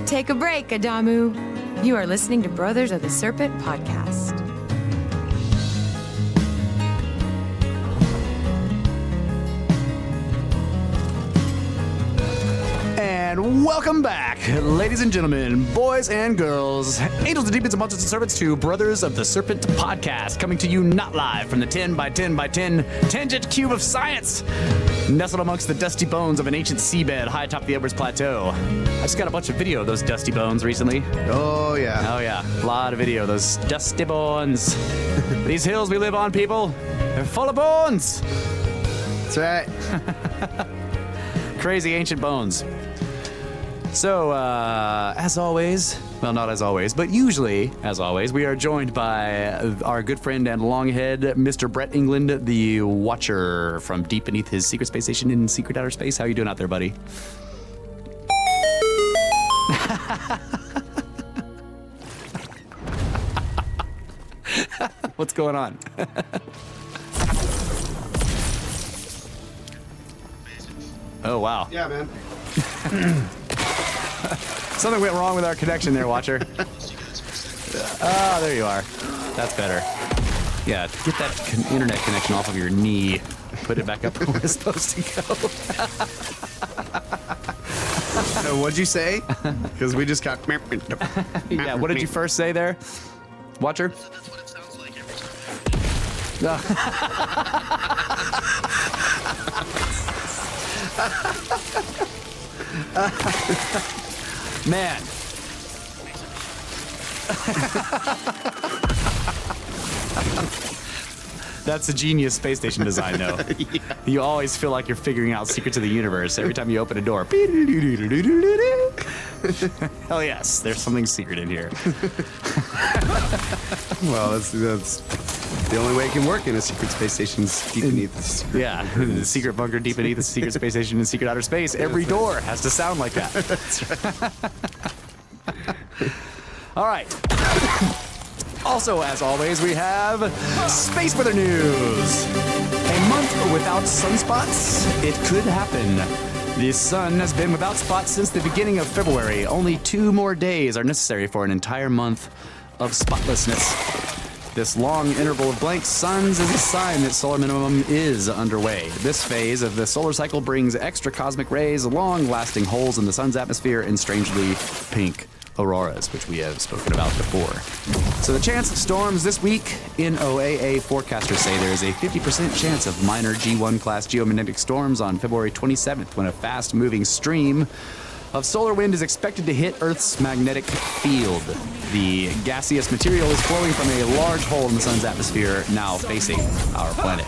Take a break, Adamu. You are listening to Brothers of the Serpent podcast. And welcome back, ladies and gentlemen, boys and girls, angels and demons and monsters and serpents, to Brothers of the Serpent podcast, coming to you not live from the 10 by 10 by 10 tangent cube of science, nestled amongst the dusty bones of an ancient seabed high atop the Edwards Plateau. I just got a bunch of video of those dusty bones recently. Oh, yeah. Oh, yeah. A lot of video of those dusty bones. These hills we live on, people, they're full of bones. That's right. Crazy ancient bones. So, as always, well, not as always, but usually, as always, we are joined by our good friend and longhead, Mr. Brett England, the Watcher from deep beneath his secret space station in secret outer space. How you doing out there, buddy? What's going on? Oh, wow. Yeah, man. Something went wrong with our connection there, Watcher. Ah, there you are. That's better. Yeah, get that internet connection off of your knee. Put it back up where it's supposed to go. What'd you say? Because we just got... Yeah, what did you first say there, Watcher? That's what it sounds like every time. Man. That's a genius space station design, though. Yeah. You always feel like you're figuring out secrets of the universe every time you open a door. Hell yes, there's something secret in here. Well, that's the only way it can work in a secret space station deep beneath the secret. Yeah, the secret bunker deep beneath the secret space station in secret outer space. Every door has to sound like that. That's right. All right. Also, as always, we have space weather news. A month without sunspots? It could happen. The sun has been without spots since the beginning of February. Only 2 more days are necessary for an entire month of spotlessness. This long interval of blank suns is a sign that solar minimum is underway. This phase of the solar cycle brings extra cosmic rays, long-lasting holes in the sun's atmosphere, and strangely pink auroras, which we have spoken about before. So the chance of storms this week, NOAA forecasters say there is a 50% chance of minor G1 class geomagnetic storms on February 27th, when a fast-moving stream of solar wind is expected to hit Earth's magnetic field. The gaseous material is flowing from a large hole in the sun's atmosphere, now facing our planet.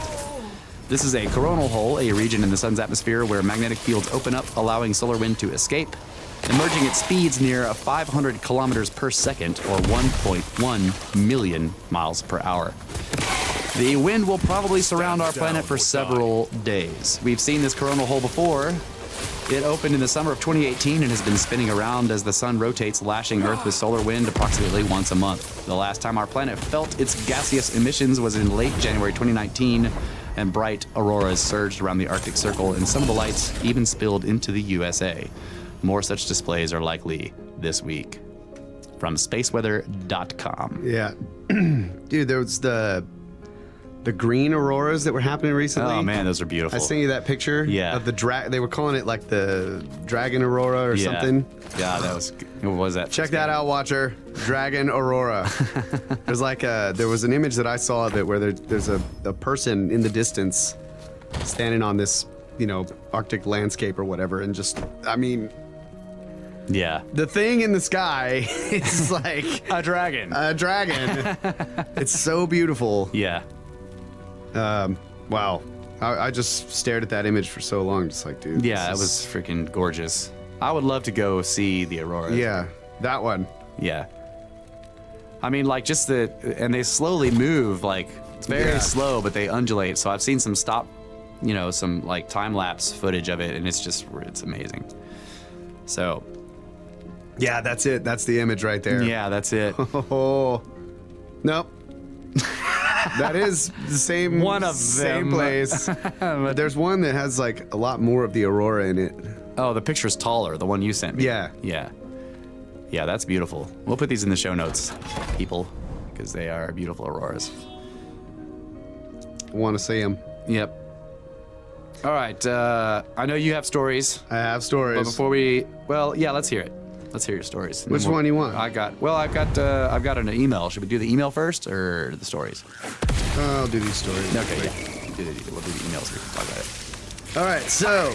This is a coronal hole, a region in the sun's atmosphere where magnetic fields open up, allowing solar wind to escape, emerging at speeds near 500 kilometers per second, or 1.1 million miles per hour. The wind will probably surround our planet for several days. We've seen this coronal hole before. It opened in the summer of 2018 and has been spinning around as the sun rotates, lashing Earth with solar wind approximately once a month. The last time our planet felt its gaseous emissions was in late January 2019, and bright auroras surged around the Arctic Circle, and some of the lights even spilled into the USA. More such displays are likely this week. From spaceweather.com. Yeah. Dude, there was the green auroras that were happening recently. Oh, man, those are beautiful. I sent you that picture of the they were calling it like the dragon aurora or something. Yeah, that was, what was that? Check that out, Watcher. Dragon aurora. There's like there was an image that I saw of it where there's a person in the distance standing on this, Arctic landscape or whatever, and just, I mean, yeah, the thing in the sky is like a dragon. A dragon. It's so beautiful. Yeah. Wow. I just stared at that image for so long, just like, dude. Yeah, it was freaking gorgeous. I would love to go see the aurora. Yeah, that one. Yeah. I mean, like, just and they slowly move, like, it's very slow, but they undulate. So I've seen some some like time-lapse footage of it, and it's amazing. So. Yeah, that's it. That's the image right there. Yeah, that's it. Oh, nope. That is the same one of same them. place. But there's one that has like a lot more of the aurora in it. Oh, the picture's taller, the one you sent me. Yeah. Yeah. Yeah, that's beautiful. We'll put these in the show notes, people, because they are beautiful auroras. Want to see them. Yep. All right. I know you have stories. I have stories. But before let's hear it. Let's hear your stories. Which one you want? I've got an email. Should we do the email first or the stories? I'll do these stories. Okay, yeah. We'll do the emails. We can talk about it. All right, so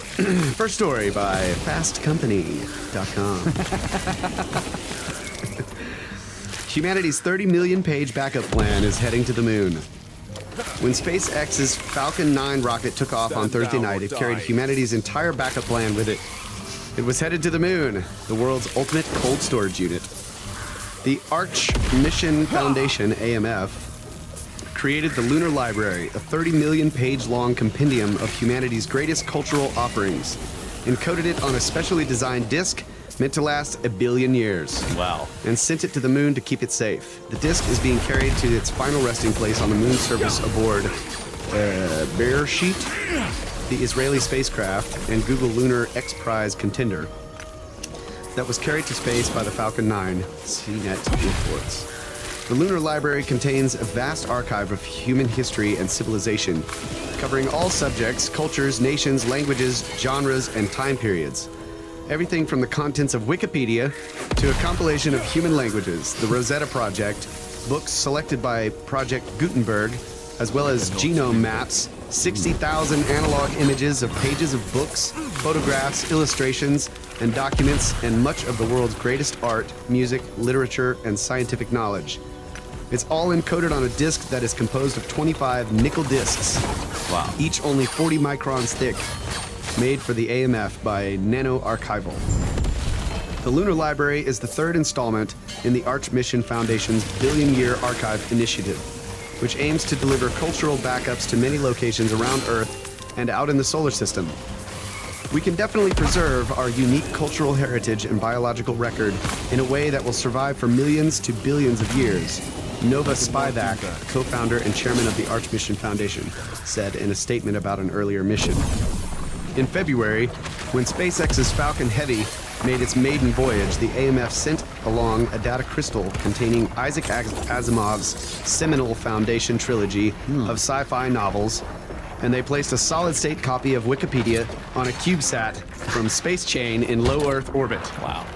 first story by fastcompany.com. Humanity's 30 million page backup plan is heading to the moon. When SpaceX's Falcon 9 rocket took off on Thursday night, it carried humanity's entire backup plan with it. It was headed to the moon, the world's ultimate cold storage unit. The Arch Mission Foundation, AMF, created the Lunar Library, a 30 million page long compendium of humanity's greatest cultural offerings, encoded it on a specially designed disk meant to last 1 billion years. Wow. And sent it to the moon to keep it safe. The disk is being carried to its final resting place on the moon surface aboard Beresheet, the Israeli spacecraft, and Google Lunar X Prize contender that was carried to space by the Falcon 9, CNET reports. The Lunar Library contains a vast archive of human history and civilization, covering all subjects, cultures, nations, languages, genres, and time periods. Everything from the contents of Wikipedia to a compilation of human languages, the Rosetta Project, books selected by Project Gutenberg, as well as genome maps, 60,000 analog images of pages of books, photographs, illustrations, and documents, and much of the world's greatest art, music, literature, and scientific knowledge. It's all encoded on a disk that is composed of 25 nickel disks, Wow. each only 40 microns thick, made for the AMF by Nano Archival. The Lunar Library is the third installment in the Arch Mission Foundation's Billion-Year Archive Initiative, which aims to deliver cultural backups to many locations around Earth and out in the solar system. We can definitely preserve our unique cultural heritage and biological record in a way that will survive for millions to billions of years, Nova Spivak, co-founder and chairman of the Arch Mission Foundation, said in a statement about an earlier mission. In February, when SpaceX's Falcon Heavy made its maiden voyage, the AMF sent along a data crystal containing Isaac Asimov's seminal Foundation trilogy of sci-fi novels, and they placed a solid-state copy of Wikipedia on a CubeSat from Space Chain in low Earth orbit. Wow.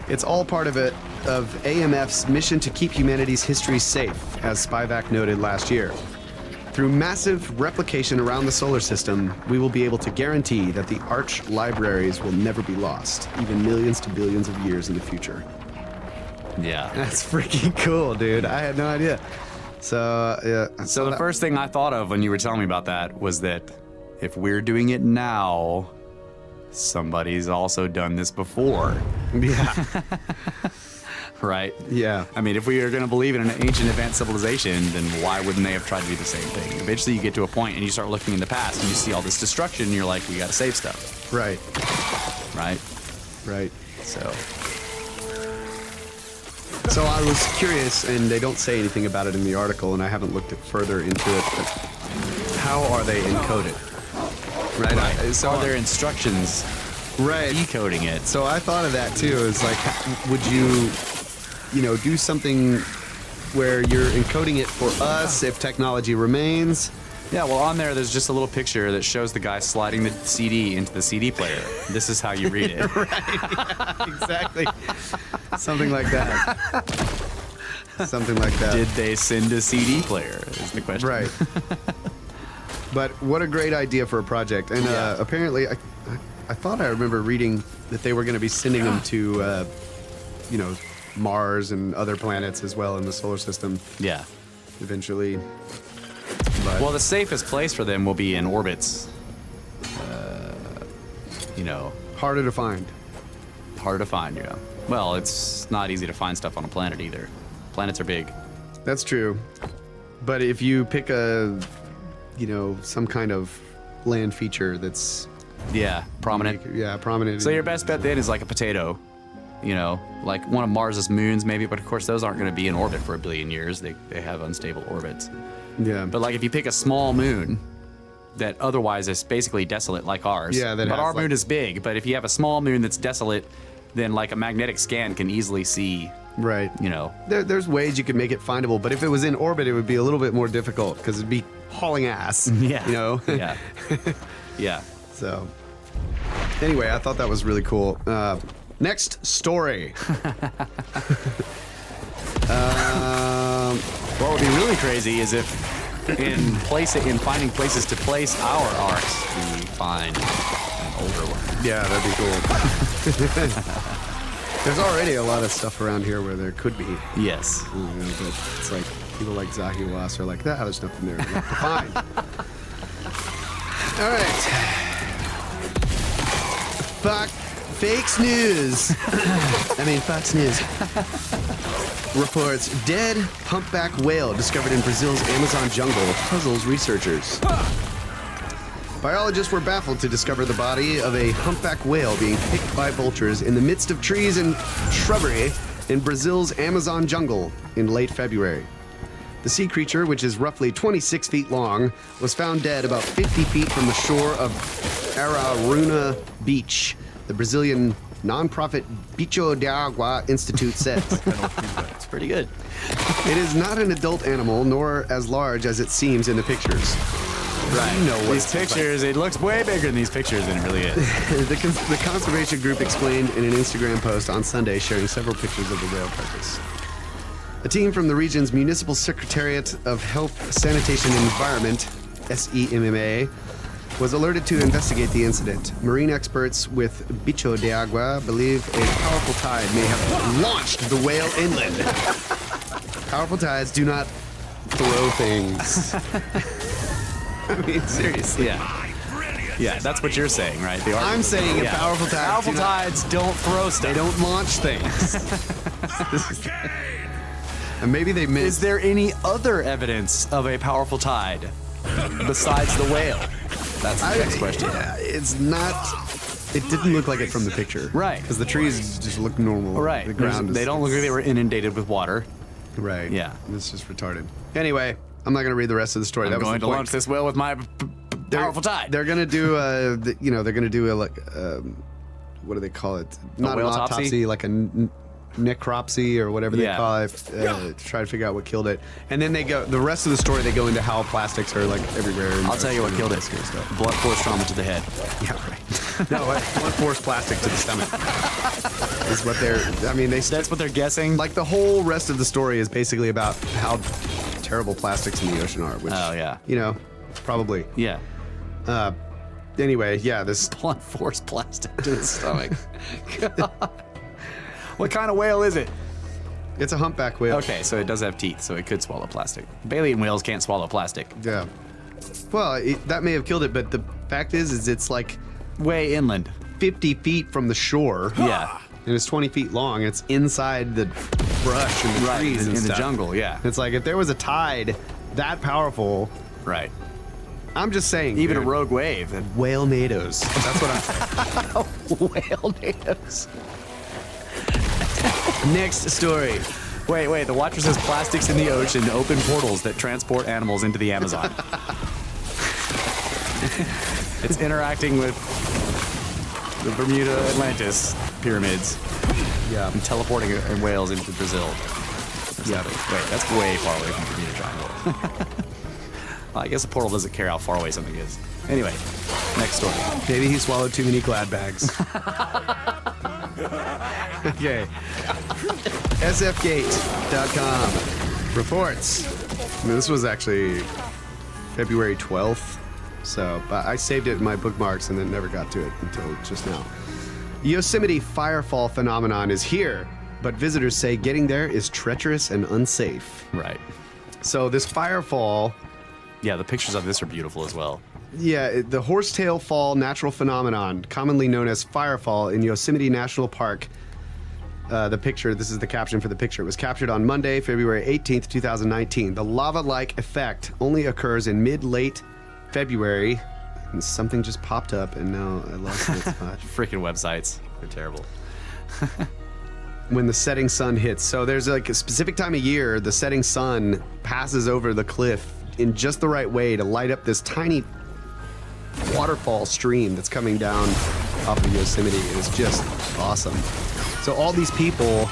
It's all part of AMF's mission to keep humanity's history safe, as Spivak noted last year. Through massive replication around the solar system, we will be able to guarantee that the Arch libraries will never be lost, even millions to billions of years in the future. Yeah. That's freaking cool, dude. I had no idea. So, yeah. So the first thing I thought of when you were telling me about that was that if we're doing it now, somebody's also done this before. Yeah. Right? Yeah. I mean, if we are going to believe in an ancient advanced civilization, then why wouldn't they have tried to do the same thing? Eventually you get to a point and you start looking in the past and you see all this destruction and you're like, we got to save stuff. Right. Right? Right. So I was curious, and they don't say anything about it in the article, and I haven't looked further into it, but how are they encoded? Right. So are there instructions decoding it? So I thought of that too. It's like, would you do something where you're encoding it for us if technology remains? Yeah, well, on there's just a little picture that shows the guy sliding the CD into the CD player. This is how you read it. Right. Yeah, exactly. Something like that. Something like that. Did they send a CD player? Is the question. Right. But what a great idea for a project. And apparently, I thought I remember reading that they were going to be sending them to, Mars and other planets as well in the solar system. Yeah. Eventually. But Well, the safest place for them will be in orbits. harder to find. Hard to find, yeah. Well, it's not easy to find stuff on a planet either. Planets are big. That's true. But if you pick some kind of land feature that's Yeah, prominent. prominent. So your best bet then is like a potato, like one of Mars's moons maybe, but of course those aren't going to be in orbit for 1 billion years. They have unstable orbits. Yeah. But like if you pick a small moon that otherwise is basically desolate like ours. Yeah, that but has, our moon like- is big, but if you have a small moon that's desolate then like a magnetic scan can easily see, Right. you know. There's ways you could make it findable, but if it was in orbit, it would be a little bit more difficult because it'd be hauling ass. Yeah. You know? Yeah. Yeah. So, anyway, I thought that was really cool. Next story. What would be really crazy is if in finding places to place our arcs, we find an older one. Yeah, that'd be cool. There's already a lot of stuff around here where there could be. Yes. You know, but it's like people like Zahi Was are like, there's nothing there to find. All right. Fakes news. Fox News reports dead humpback whale discovered in Brazil's Amazon jungle puzzles researchers. Biologists were baffled to discover the body of a humpback whale being picked by vultures in the midst of trees and shrubbery in Brazil's Amazon jungle in late February. The sea creature, which is roughly 26 feet long, was found dead about 50 feet from the shore of Araruna Beach, the Brazilian nonprofit Bicho de Agua Institute says. It's pretty good. It is not an adult animal, nor as large as it seems in the pictures. Right. You know what these pictures, it looks way bigger in these pictures than it really is. The conservation group explained in an Instagram post on Sunday, sharing several pictures of the whale carcass. A team from the region's Municipal Secretariat of Health, Sanitation and Environment, SEMMA, was alerted to investigate the incident. Marine experts with Bicho de Agua believe a powerful tide may have launched the whale inland. Powerful tides do not throw things. I mean, seriously. Yeah. Yeah, that's what you're saying, right? The I'm saying yeah. powerful tides. Powerful tides don't throw stuff. They don't launch things. And maybe they missed. Is there any other evidence of a powerful tide besides the whale? That's the next question. Yeah, it's not. It didn't look like it from the picture. Right. Because the trees just look normal. Right. The ground They don't look like they were inundated with water. Right. Yeah. It's just retarded. Anyway, I'm not going to read the rest of the story. I'm that was going the to point. launch this whale with my powerful tide. They're going to do they're going to do what do they call it? Not an whale-topsy? autopsy, like a necropsy or whatever they Yeah. call it, to try to figure out what killed it. And then the rest of the story, they go into how plastics are like everywhere. I'll tell you what killed it. Blunt force trauma to the head. Yeah, right. No, blunt force plastic to the stomach. Is what That's what they're guessing. like the whole rest of the story is basically about how terrible plastics in the ocean are, which, Oh, yeah. Probably. Yeah. Anyway, yeah, this Blunt force plastic to the stomach. God. What kind of whale is it? it's a humpback whale. Okay, so it does have teeth, so it could swallow plastic. Baleen whales can't swallow plastic. Yeah. Well, that may have killed it, but the fact is it's like Way inland. 50 feet from the shore. Yeah. And it's 20 feet long. It's inside the brush and the Right, trees in and the stuff. jungle, yeah. It's like if there was a tide that powerful, Right. I'm just saying. Even dude, a rogue wave. whale nados. That's what I'm saying. Whale natives. Next story. Wait, the watcher says plastics in the ocean open portals that transport animals into the Amazon. It's interacting with the Bermuda Atlantis pyramids Yeah. and teleporting whales into Brazil. Yeah. Wait, that's way far away from the Bermuda Triangle. Well, I guess a portal doesn't care how far away something is. Anyway, next story. Maybe he swallowed too many Glad bags. Okay. SFGate.com reports. This was actually February 12th. So, but I saved it in my bookmarks and then never got to it until just now. Yosemite firefall phenomenon is here, but visitors say getting there is treacherous and unsafe. Right. So this firefall, Yeah, the pictures of this are beautiful as well. yeah, the horsetail fall natural phenomenon, commonly known as firefall in Yosemite National Park. This is the caption for the picture. It was captured on Monday, February 18th, 2019. The lava-like effect only occurs in mid-late February. And something just popped up, and now I lost its spot. Freaking websites. They're terrible. When the setting sun hits. So there's like a specific time of year, the setting sun passes over the cliff in just the right way to light up this tiny waterfall stream that's coming down off of Yosemite. It was just awesome. So all these people,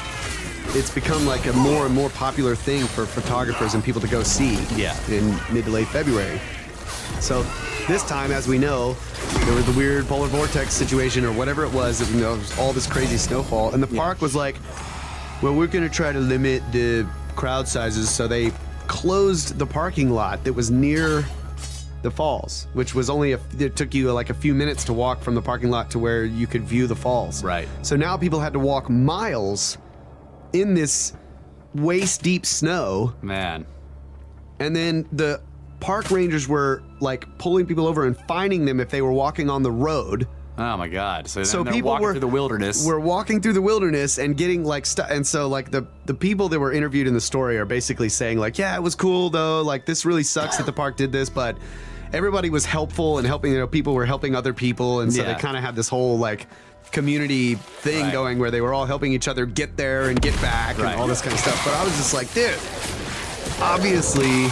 it's become like a more and more popular thing for photographers and people to go see. Yeah. In mid to late February. So this time, as we know, there was the weird polar vortex situation or whatever it was. That, there was all this crazy snowfall, and the park was like, "Well, we're going to try to limit the crowd sizes," so they closed the parking lot that was near the falls, which was only it took you like a few minutes to walk from the parking lot to where you could view the falls. Right. So now people had to walk miles in this waist deep snow, Man. and then the park rangers were like pulling people over and fining them if they were walking on the road. Oh my God! So So they're people walking were through the wilderness. We're walking through the wilderness and getting like stuck. And so like the people that were interviewed in the story are basically saying like, yeah, it was cool though. Like this really sucks that the park did this, but everybody was helpful and helping. You know, people were helping other people, and so Yeah. they kind of had this whole like community thing Right. going where they were all helping each other get there and get back Right. and all this kind of stuff. But I was just like, dude, obviously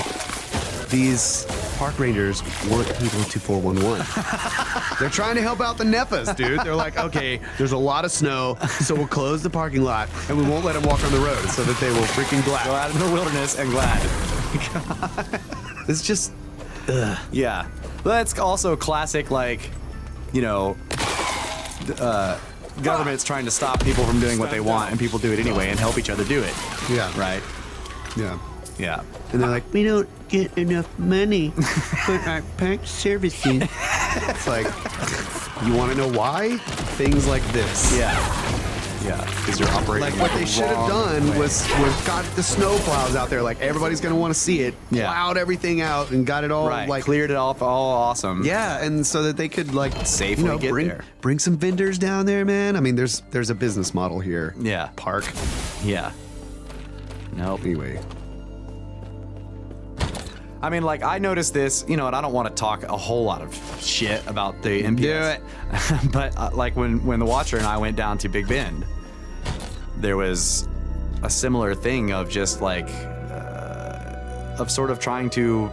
these park rangers weren't people to 411. They're trying to help out the Neffas, dude. They're like, okay, there's a lot of snow, so we'll close the parking lot and we won't let them walk on the road so that they will freaking Go glad. out into the wilderness and glad. It's just, Yeah. That's also classic, like, you know, government's trying to stop people from doing what they want, and people do it anyway and help each other do it. yeah, Right? yeah. Yeah. And they're like, we don't get enough money for our park services. It's like, you want to know why? Things like this. Yeah. Yeah. Because you're operating Like what the they should have wrong done way. was got the snow plows out there. Like everybody's gonna want to see it. Yeah. Plowed everything out and got it all right. like Cleared it off all awesome. yeah, and so that they could like Safely get bring there. bring some vendors down there, man. I mean, there's a business model here. Yeah. Park. Yeah. Nope. Anyway. I mean, like, I noticed this, you know, and I don't want to talk a whole lot of shit about the MPS. Do it. But, like, when the Watcher and I went down to Big Bend, there was a similar thing of just, like, of sort of trying to...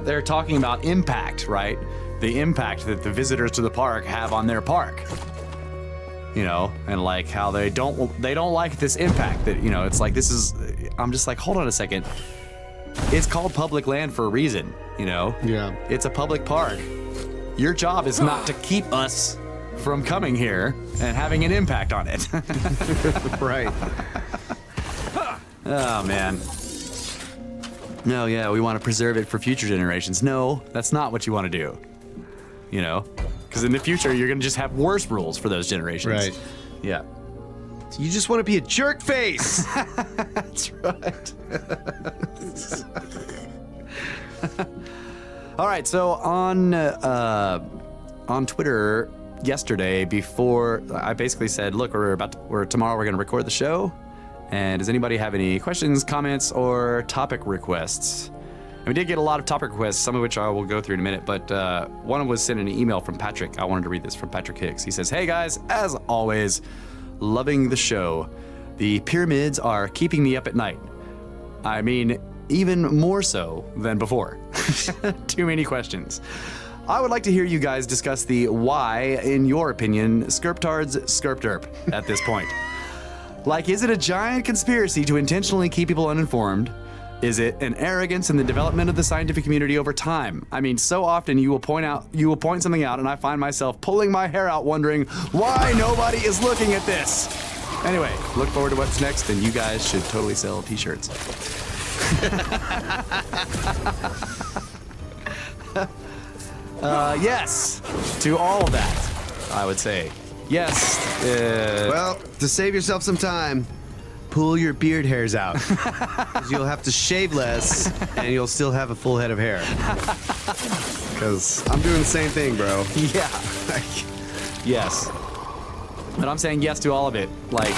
They're talking about impact, right? The impact that the visitors to the park have on their park. You know, and like how they don't like this impact that, you know, it's like this is... I'm just like, hold on a second. It's called public land for a reason, you know? Yeah. It's a public park. Your job is not to keep us from coming here and having an impact on it. Right. Oh, man. No, yeah, we want to preserve it for future generations. No, that's not what you want to do. You know? Because in the future, you're going to just have worse rules for those generations. Right. Yeah. You just want to be a jerk face. That's right. All right, so on Twitter yesterday, before I basically said, "Look, tomorrow we're going to record the show, and does anybody have any questions, comments, or topic requests?" And we did get a lot of topic requests, some of which I will go through in a minute. But one was sent an email from Patrick. I wanted to read this from Patrick Hicks. He says, "Hey guys, as always, loving the show. The pyramids are keeping me up at night. I mean, even more so than before. Too many questions. I would like to hear you guys discuss the why, in your opinion, Skirptards Skirpderp at this point. Like, is it a giant conspiracy to intentionally keep people uninformed? Is it an arrogance in the development of the scientific community over time? I mean, so often you will point something out, and I find myself pulling my hair out wondering why nobody is looking at this. Anyway, look forward to what's next, and you guys should totally sell t-shirts." Yes, to all of that, I would say. Yes. Well, to save yourself some time, pull your beard hairs out. 'Cause you'll have to shave less, and you'll still have a full head of hair. Because I'm doing the same thing, bro. Yeah. Yes. But I'm saying yes to all of it. Like,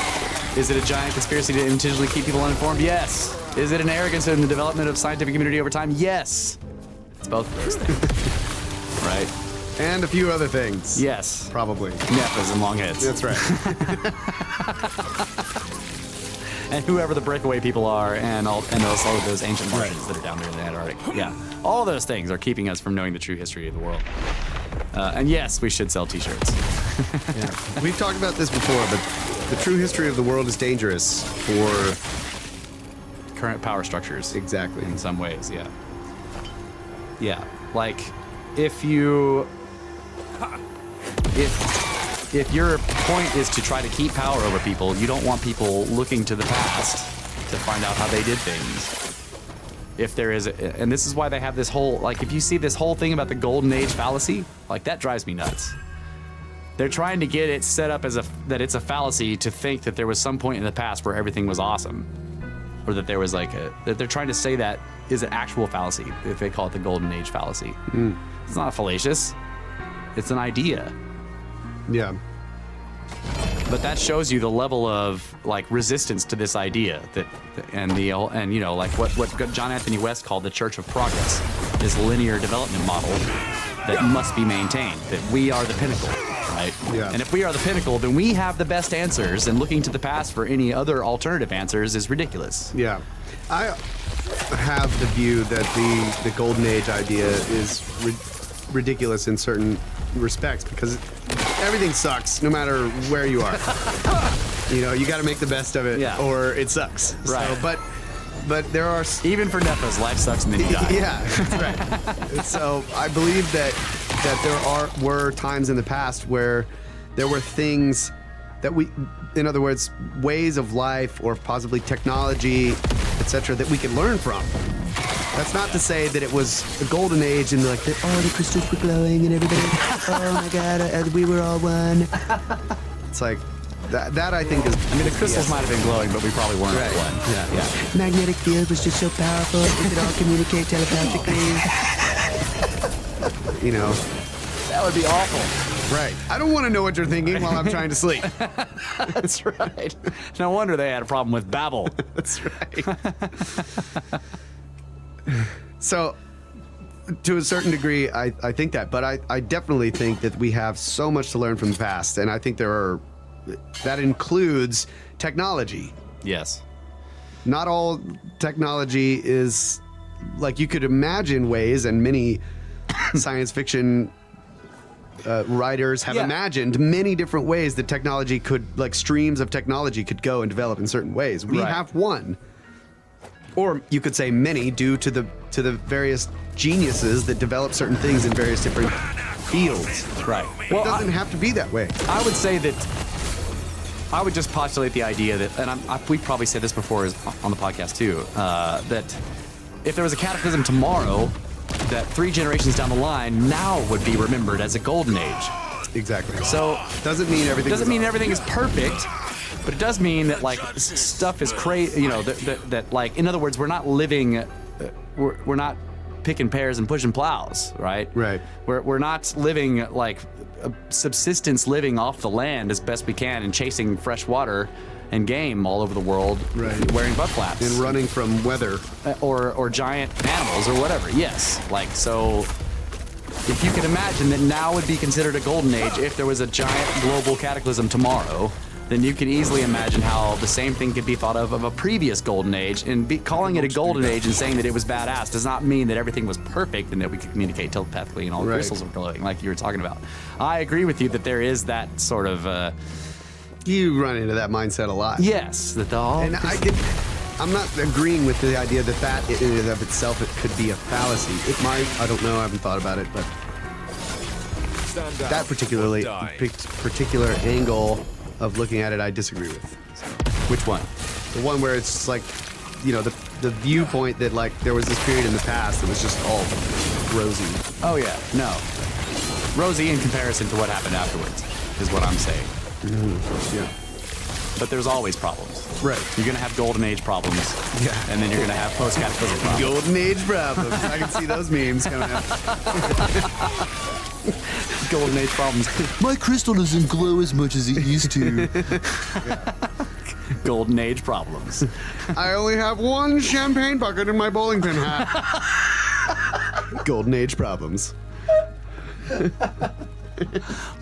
is it a giant conspiracy to intentionally keep people uninformed? Yes. Is it an arrogance in the development of scientific community over time? Yes. It's both of those things. Right? And a few other things. Yes. Probably. Neffas and long heads. That's right. And whoever the breakaway people are, and all of those ancient Martians that are down there in the Antarctic. Yeah. All those things are keeping us from knowing the true history of the world. And yes, we should sell t-shirts. Yeah. We've talked about this before, but the true history of the world is dangerous for Current power structures. exactly. In some ways, yeah. Yeah, like if you if your point is to try to keep power over people, you don't want people looking to the past to find out how they did things. If there is, and this is why they have this whole, like, if you see this whole thing about the golden age fallacy, like, that drives me nuts. They're trying to get it set up as that it's a fallacy to think that there was some point in the past where everything was awesome, or that there was like that they're trying to say that is an actual fallacy. If they call it the golden age fallacy, it's not fallacious. It's an idea. Yeah. But that shows you the level of like resistance to this idea and you know, like what John Anthony West called the Church of Progress, this linear development model that must be maintained, that we are the pinnacle, right? Yeah. And if we are the pinnacle, then we have the best answers, and looking to the past for any other alternative answers is ridiculous. Yeah. I have the view that the golden age idea is ridiculous in certain respects because everything sucks no matter where you are. You know, you got to make the best of it, Yeah. or it sucks. Right. So, but there are Even for Nefas, life sucks and then you die. yeah, that's right. So I believe that there were times in the past where there were things that in other words, ways of life or possibly technology, etc., that we could learn from. That's not to say that it was a golden age and like the crystals were glowing and everybody, oh my god, we were all one. It's like that I think is. I mean, the crystals might have been glowing, but we probably weren't Right. one. Yeah. Magnetic field was just so powerful. We could all communicate telepathically. You know. That would be awful. Right. I don't want to know what you're thinking while I'm trying to sleep. That's right. No wonder they had a problem with Babel. That's right. So, to a certain degree, I think that, but I definitely think that we have so much to learn from the past, and I think that includes technology. Yes. Not all technology is, like, you could imagine ways, and many science fiction writers have imagined many different ways that technology could, like, streams of technology could go and develop in certain ways. We Right. have one. Or you could say many, due to the various geniuses that develop certain things in various different fields. Right. It doesn't have to be that way. I would say that I would just postulate the idea that, and we've probably said this before on the podcast too, that if there was a cataclysm tomorrow, that 3 generations down the line now would be remembered as a golden age. Exactly. So Doesn't mean everything. doesn't mean everything is perfect, but it does mean that like stuff is crazy. You know, that like, in other words, we're not living, we're not picking pears and pushing plows, right? Right. We're not living like a subsistence living off the land as best we can and chasing fresh water and game all over the world, Right. wearing butt flaps And running from weather. or giant animals or whatever. Yes, like so. If you can imagine that now would be considered a golden age if there was a giant global cataclysm tomorrow, then you can easily imagine how the same thing could be thought of a previous golden age. And calling it a golden age and saying that it was badass does not mean that everything was perfect and that we could communicate telepathically and all the Right. crystals were glowing like you were talking about. I agree with you that there is that sort of You run into that mindset a lot. yes, that And I'm not agreeing with the idea that in and of itself it could be a fallacy. It might. I don't know. I haven't thought about it, but that particular angle of looking at it, I disagree with. So, which one? the one where it's like, you know, the viewpoint that like there was this period in the past that was just all rosy. Oh yeah, no. Rosy in comparison to what happened afterwards is what I'm saying. Yeah. But there's always problems. Right. You're gonna have golden age problems. Yeah. And then you're gonna have post-cataclysmic problems. Golden age problems. I can see those memes coming up. Golden age problems. My crystal doesn't glow as much as it used to. Golden age problems. I only have one champagne bucket in my bowling pin hat. Golden age problems.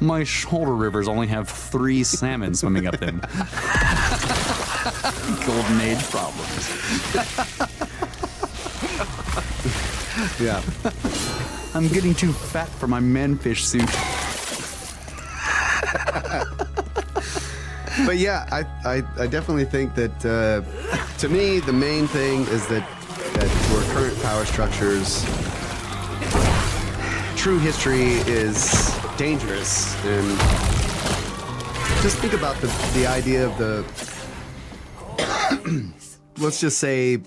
My shoulder rivers only have 3 salmon swimming up them. Golden age problems. Yeah. I'm getting too fat for my manfish suit. But yeah, I definitely think that to me the main thing is that for current power structures, true history is dangerous. And just think about the idea of the let's just say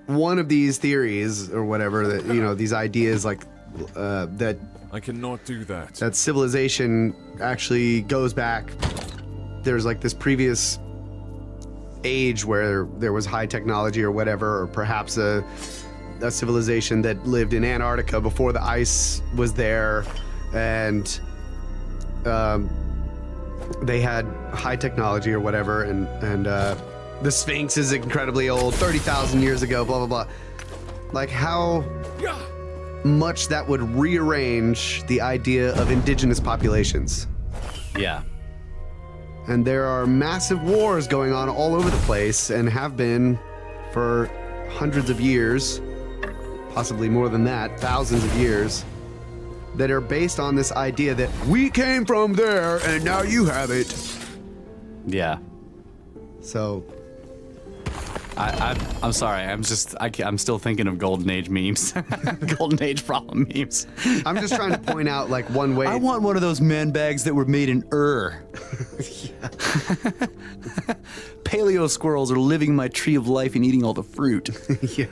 one of these theories or whatever that these ideas like that I cannot do that. that civilization actually goes back. There's like this previous age where there was high technology or whatever, or perhaps a civilization that lived in Antarctica before the ice was there, and they had high technology or whatever, and the Sphinx is incredibly old, 30,000 years ago, blah, blah, blah. Like how much that would rearrange the idea of indigenous populations. Yeah. And there are massive wars going on all over the place and have been for hundreds of years, possibly more than that, thousands of years, that are based on this idea that we came from there and now you have it. Yeah. So I'm sorry. I'm still thinking of Golden Age memes, Golden Age problem memes. I'm just trying to point out like one way. I want one of those man bags that were made in Ur. Paleo squirrels are living my tree of life and eating all the fruit. Yeah.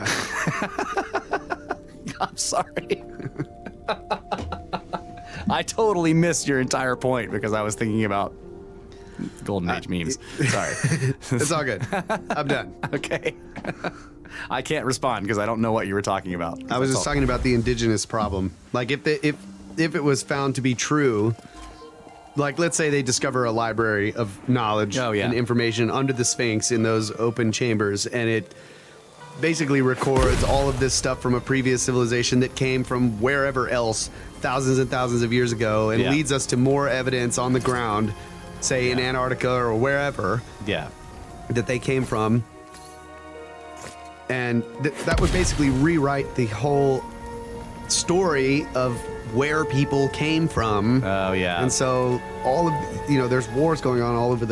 I'm sorry. I totally missed your entire point because I was thinking about Golden Age memes. Sorry. It's all good. I'm done. Okay. I can't respond because I don't know what you were talking about. I was just talking about the indigenous problem. Like if it was found to be true, like let's say they discover a library of knowledge and information under the Sphinx in those open chambers, and it basically records all of this stuff from a previous civilization that came from wherever else thousands and thousands of years ago, and leads us to more evidence on the ground, say in Antarctica or wherever, that they came from. And that would basically rewrite the whole story of where people came from. Oh yeah. And so all of there's wars going on all over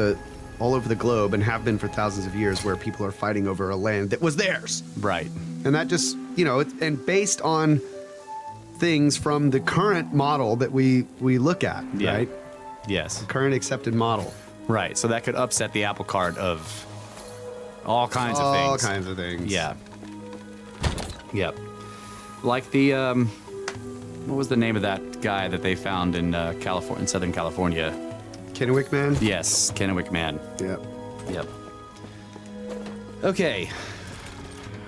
the globe and have been for thousands of years where people are fighting over a land that was theirs. Right. And that just and based on things from the current model that we look at, right? Yes. Current accepted model. Right. So that could upset the apple cart of all kinds of things. All kinds of things. Yeah. Yep. Like the what was the name of that guy that they found in California, in Southern California? Kennewick Man? Yes, Kennewick Man. Yep. Yep. Okay.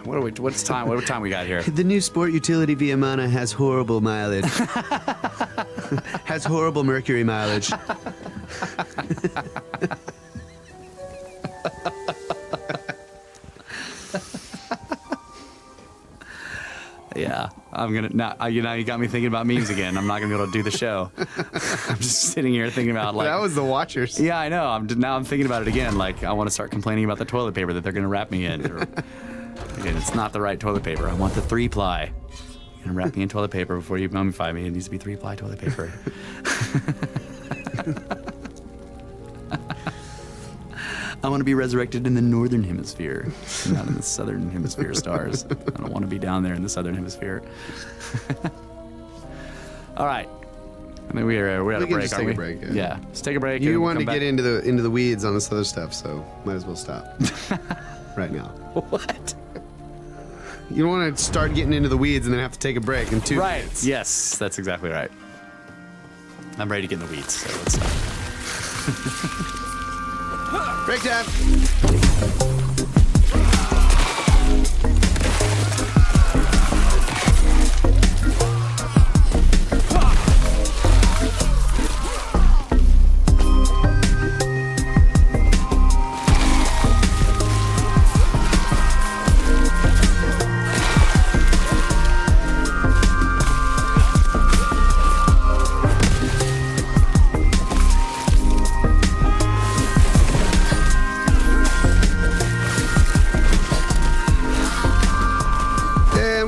What time we got here? The new sport utility Viamana has horrible mileage. Has horrible mercury mileage. Yeah, I'm gonna now. You got me thinking about memes again. I'm not gonna be able to do the show. I'm just sitting here thinking about like that was the Watchers. Yeah, I know. Now I'm thinking about it again. Like I want to start complaining about the toilet paper that they're gonna wrap me in. Again, it's not the right toilet paper. I want the 3-ply. You're gonna wrap me in toilet paper before you mummify me. It needs to be 3-ply toilet paper. I want to be resurrected in the northern hemisphere, not in the southern hemisphere stars. I don't want to be down there in the southern hemisphere. All right. I mean, we're at a break, just aren't take we? a break, Yeah. Let's take a break. You and wanted to come get back. into the weeds on this other stuff, so might as well stop right now. What? You don't want to start getting into the weeds and then have to take a break in 2 minutes. Yes, that's exactly right. I'm ready to get in the weeds, so let's stop. Break time.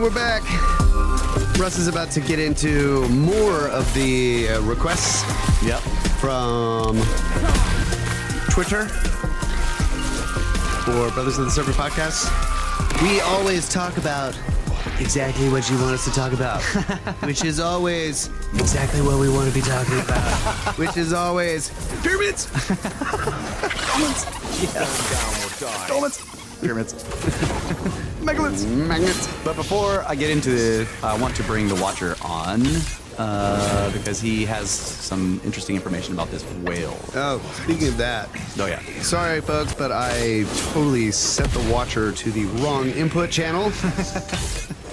We're back. Russ is about to get into more of the requests. Yep. from Twitter for Brothers of the Serpent Podcast. We always talk about exactly what you want us to talk about, which is always exactly what we want to be talking about, which is always pyramids. Pyramids. Megaliths. But before I get into it, I want to bring the Watcher on because he has some interesting information about this whale. Oh, speaking of that. Oh, yeah. Sorry, folks, but I totally set the Watcher to the wrong input channel.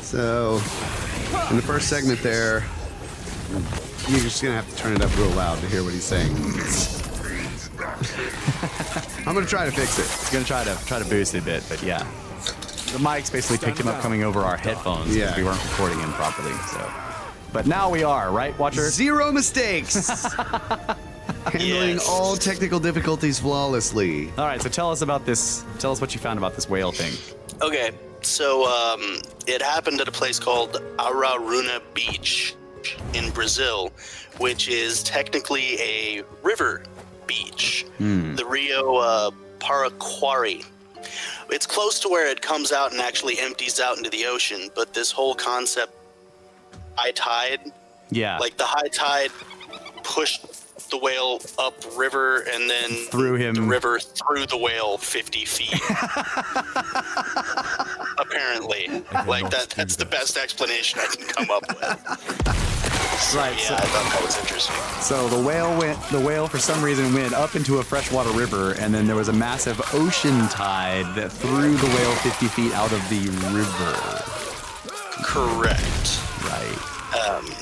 So, in the first segment there, you're just going to have to turn it up real loud to hear what he's saying. I'm going to try to fix it. He's going to try to boost it a bit, but yeah. The mics basically picked him up coming over our headphones because we weren't recording him properly. So, but now we are, right, Watcher? Zero mistakes. Handling all technical difficulties flawlessly. All right, so tell us about this. Tell us what you found about this whale thing. Okay, so it happened at a place called Araruna Beach in Brazil, which is technically a river beach. The Rio Paraquari. It's close to where it comes out and actually empties out into the ocean, but this whole concept, high tide, like the high tide pushed the whale upriver and then threw him the river threw the whale 50 feet. Apparently, like that's the best explanation I can come up with. Right. Yeah, I thought that was interesting. So the whale for some reason went up into a freshwater river, and then there was a massive ocean tide that threw the whale 50 feet out of the river. Correct. Right.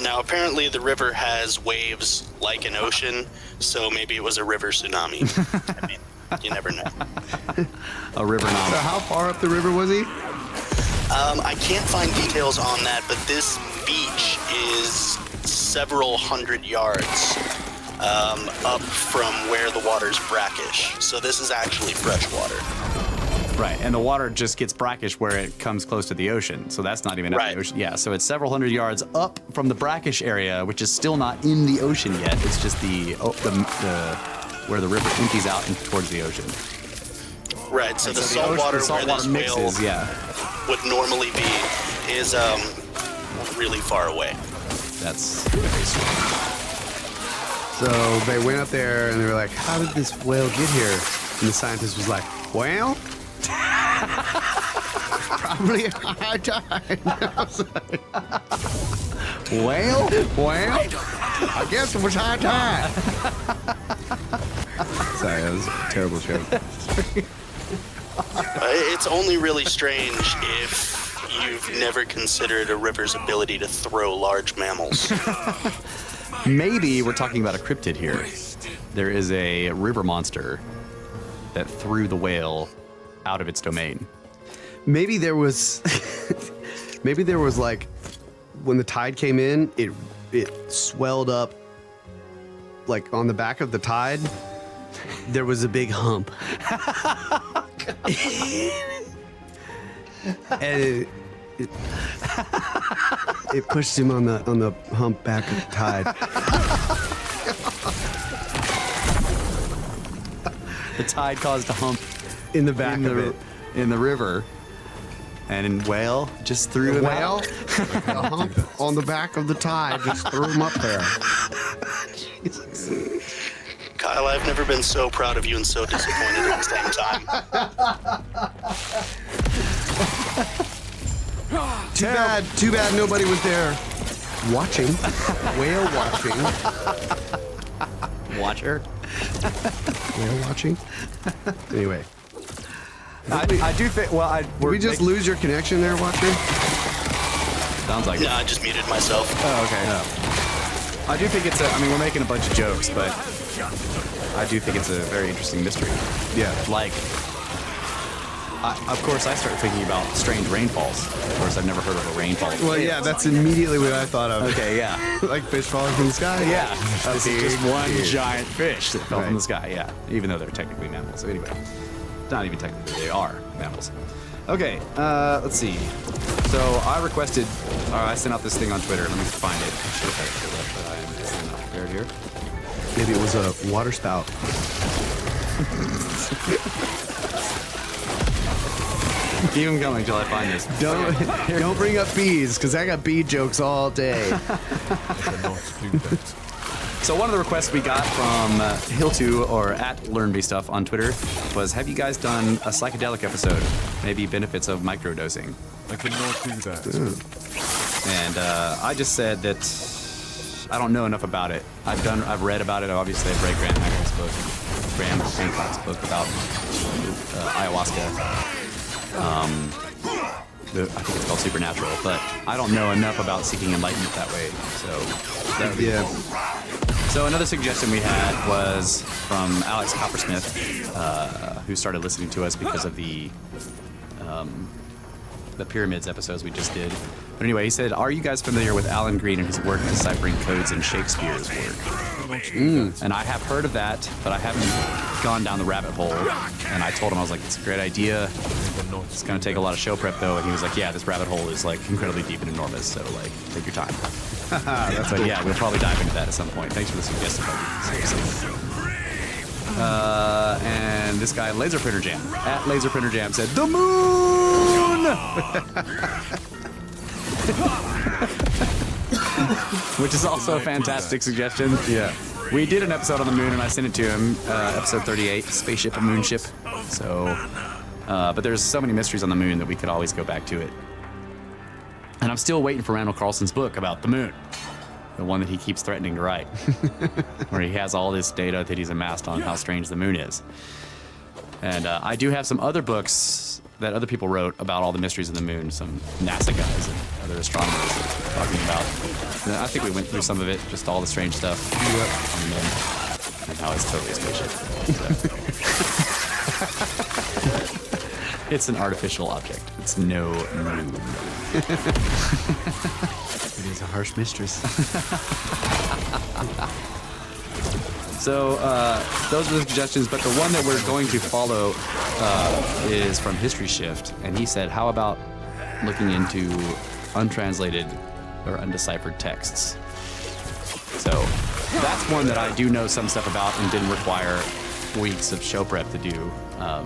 Now, apparently the river has waves like an ocean, so maybe it was a river tsunami. I mean, you never know. A river So tsunami. how far up the river was he? I can't find details on that, but this beach is several hundred yards up from where the water's brackish. So this is actually fresh water. Right, and the water just gets brackish where it comes close to the ocean, so that's not even at the ocean. Yeah, so it's several hundred yards up from the brackish area, which is still not in the ocean yet. It's just the where the river empties out into towards the ocean. Right, so the salt water where this mixes, whale would normally be is really far away. That's very strange. So they went up there and they were like, how did this whale get here? And the scientist was like, well, probably a high tide. I was like, well, I guess it was high tide. Sorry, that was a terrible joke. It's only really strange if you've never considered a river's ability to throw large mammals. Maybe we're talking about a cryptid here. There is a river monster that threw the whale out of its domain. Maybe there was like, when the tide came in, it swelled up, like on the back of the tide, there was a big hump. And it pushed him on the hump back of the tide. The tide caused a hump In the back of it. in the river, and whale just threw him out. A hump on the back of the tide just threw him up there. Kyle, I've never been so proud of you and so disappointed at the same time. Too bad nobody was there watching. Whale watching. Watcher. Whale watching. Anyway. I do think. Well, Did we just lose your connection there, Watcher? Sounds like No, it. I just muted myself. Oh, okay. I do think it's I mean, we're making a bunch of jokes, but I do think it's a very interesting mystery. Yeah. Like, of course, I start thinking about strange rainfalls. Of course, I've never heard of a rainfall. Well, yeah, that's immediately what I thought of. Okay, yeah. Like fish falling from the sky? Yeah. This is just one big. giant fish that fell from Right. the sky, yeah. Even though they're technically mammals. So anyway, not even technically, they are mammals. Okay, let's see. So I requested, I sent out this thing on Twitter. Let me find it. I should have had it pulled up, but I'm not prepared here. Maybe it was a water spout. Keep them going until I find this. Don't bring up bees, because I got bee jokes all day. So one of the requests we got from Hill2 or at LearnBeStuff on Twitter was, have you guys done a psychedelic episode? Maybe benefits of microdosing. I cannot do that. And I just said that I don't know enough about it. I've read about it. Obviously, I've read Graham Hancock's book about ayahuasca. I think it's called Supernatural, but I don't know enough about seeking enlightenment that way. So that would be cool. So another suggestion we had was from Alex Coppersmith, who started listening to us because of the Pyramids episodes we just did. But anyway, he said, are you guys familiar with Alan Green and his work deciphering codes in Shakespeare's work? And I have heard of that, but I haven't gone down the rabbit hole. And I told him, I was like, it's a great idea. It's going to take a lot of show prep, though. And he was like, yeah, this rabbit hole is like incredibly deep and enormous. So like, take your time. That's cool. Yeah, we'll probably dive into that at some point. Thanks for the suggestion, buddy. Seriously. And this guy, Laser Printer Jam, at Laser Printer Jam, said, the moon! Which is also a fantastic suggestion. Yeah. We did an episode on the moon, and I sent it to him, episode 38, Spaceship and Moonship. So, but there's so many mysteries on the moon that we could always go back to it. And I'm still waiting for Randall Carlson's book about the moon. The one that he keeps threatening to write, where he has all this data that he's amassed on how strange the moon is. And I do have some other books that other people wrote about all the mysteries of the moon, some NASA guys and other astronomers talking about. And I think we went through some of it, just all the strange stuff on the moon and how it's totally a spaceship. So. It's an artificial object. It's no moon. It is a harsh mistress. So those are the suggestions, but the one that we're going to follow is from History Shift, and he said, how about looking into untranslated or undeciphered texts? So that's one that I do know some stuff about and didn't require weeks of show prep to do.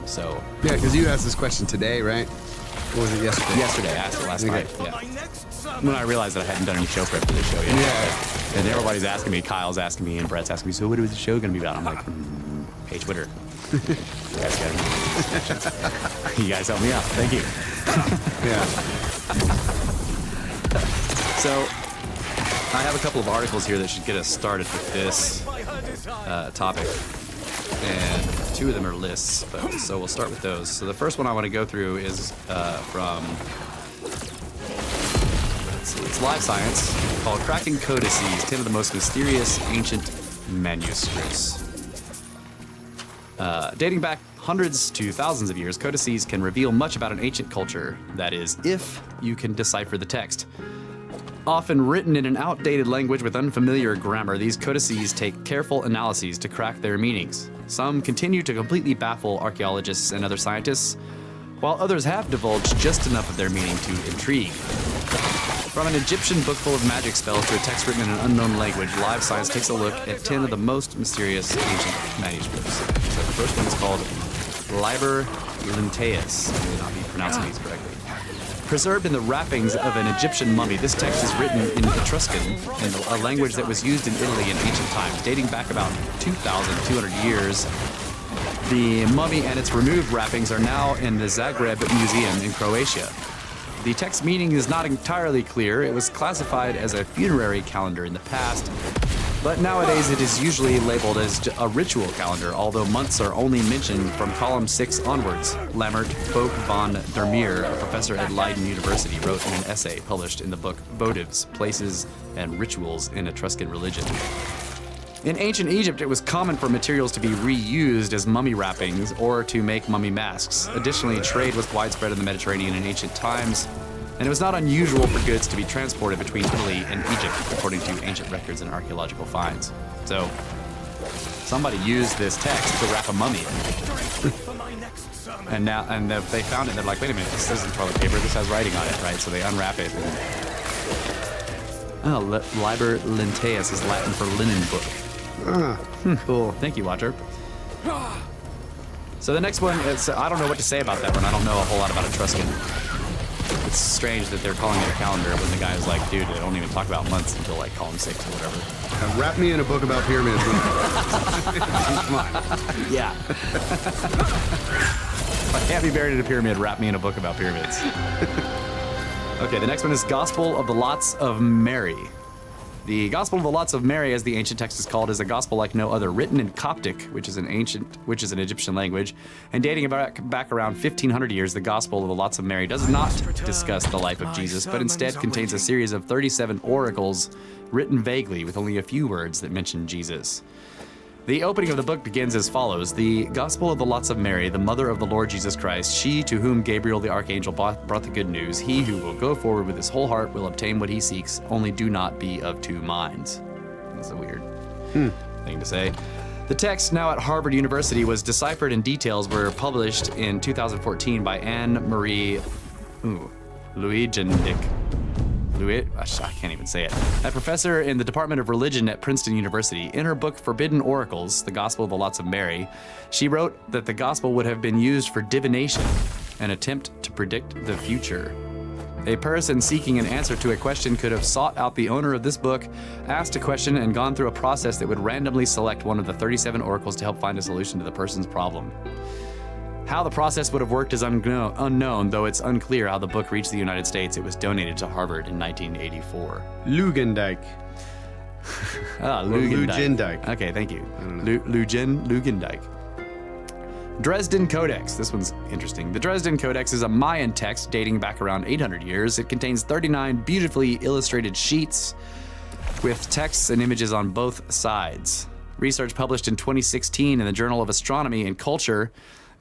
So yeah, because you asked this question today, right? Or was it yesterday? Yesterday, I asked it last night. Yeah. When I realized that I hadn't done any show prep for this show yet. Yeah. And everybody's asking me, Kyle's asking me, and Brett's asking me, so what is the show going to be about? I'm like, hey, Twitter. You guys got it. You guys help me out. Thank you. Yeah. So I have a couple of articles here that should get us started with this topic. And two of them are lists, so we'll start with those. So the first one I want to go through is from, it's Live Science, called Cracking Codices, 10 of the most mysterious ancient manuscripts. Dating back hundreds to thousands of years, codices can reveal much about an ancient culture, that is, if you can decipher the text. Often written in an outdated language with unfamiliar grammar, these codices take careful analyses to crack their meanings. Some continue to completely baffle archaeologists and other scientists, while others have divulged just enough of their meaning to intrigue. From an Egyptian book full of magic spells to a text written in an unknown language, Live Science takes a look at 10 of the most mysterious ancient manuscripts. So the first one is called Liber Lenteus. I may not be pronouncing these correctly. Preserved in the wrappings of an Egyptian mummy, this text is written in Etruscan, a language that was used in Italy in ancient times, dating back about 2,200 years. The mummy and its removed wrappings are now in the Zagreb Museum in Croatia. The text's meaning is not entirely clear. It was classified as a funerary calendar in the past, but nowadays it is usually labeled as a ritual calendar, although months are only mentioned from column 6 onwards. Lammert Vogt van der Meer, a professor at Leiden University, wrote in an essay published in the book Votives, Places and Rituals in Etruscan Religion. In ancient Egypt, it was common for materials to be reused as mummy wrappings or to make mummy masks. Additionally, trade was widespread in the Mediterranean in ancient times, and it was not unusual for goods to be transported between Italy and Egypt, according to ancient records and archaeological finds. So, somebody used this text to wrap a mummy in. And they found it, and they're like, wait a minute, this isn't toilet paper, this has writing on it, right? So they unwrap it. Liber Lenteus is Latin for linen book. Cool. Thank you, Watcher. So the next one is, I don't know what to say about that one. I don't know a whole lot about Etruscan. It's strange that they're calling it a calendar when the guy's like, dude, they don't even talk about months until like column 6 or whatever. Wrap me in a book about pyramids. Come on. Yeah. If I can't be buried in a pyramid, wrap me in a book about pyramids. Okay, the next one is Gospel of the Lots of Mary. The Gospel of the Lots of Mary, as the ancient text is called, is a gospel like no other, written in Coptic, which is an Egyptian language, and dating back around 1500 years. The Gospel of the Lots of Mary does not discuss the life of Jesus, but instead contains a series of 37 oracles written vaguely with only a few words that mention Jesus. The opening of the book begins as follows: The Gospel of the Lots of Mary, the mother of the Lord Jesus Christ, she to whom Gabriel the archangel brought the good news. He who will go forward with his whole heart will obtain what he seeks, only do not be of two minds. That's a weird thing to say. The text, now at Harvard University, was deciphered and details were published in 2014 by Anne Marie Luigendick. I can't even say it. A professor in the Department of Religion at Princeton University. In her book Forbidden Oracles, The Gospel of the Lots of Mary, she wrote that the gospel would have been used for divination, an attempt to predict the future. A person seeking an answer to a question could have sought out the owner of this book, asked a question, and gone through a process that would randomly select one of the 37 oracles to help find a solution to the person's problem. How the process would have worked is unknown, though it's unclear how the book reached the United States. It was donated to Harvard in 1984. Lugendijk. Lugendijk. Okay, thank you. Lugendijk. Dresden Codex. This one's interesting. The Dresden Codex is a Mayan text dating back around 800 years. It contains 39 beautifully illustrated sheets with texts and images on both sides. Research published in 2016 in the Journal of Astronomy and Culture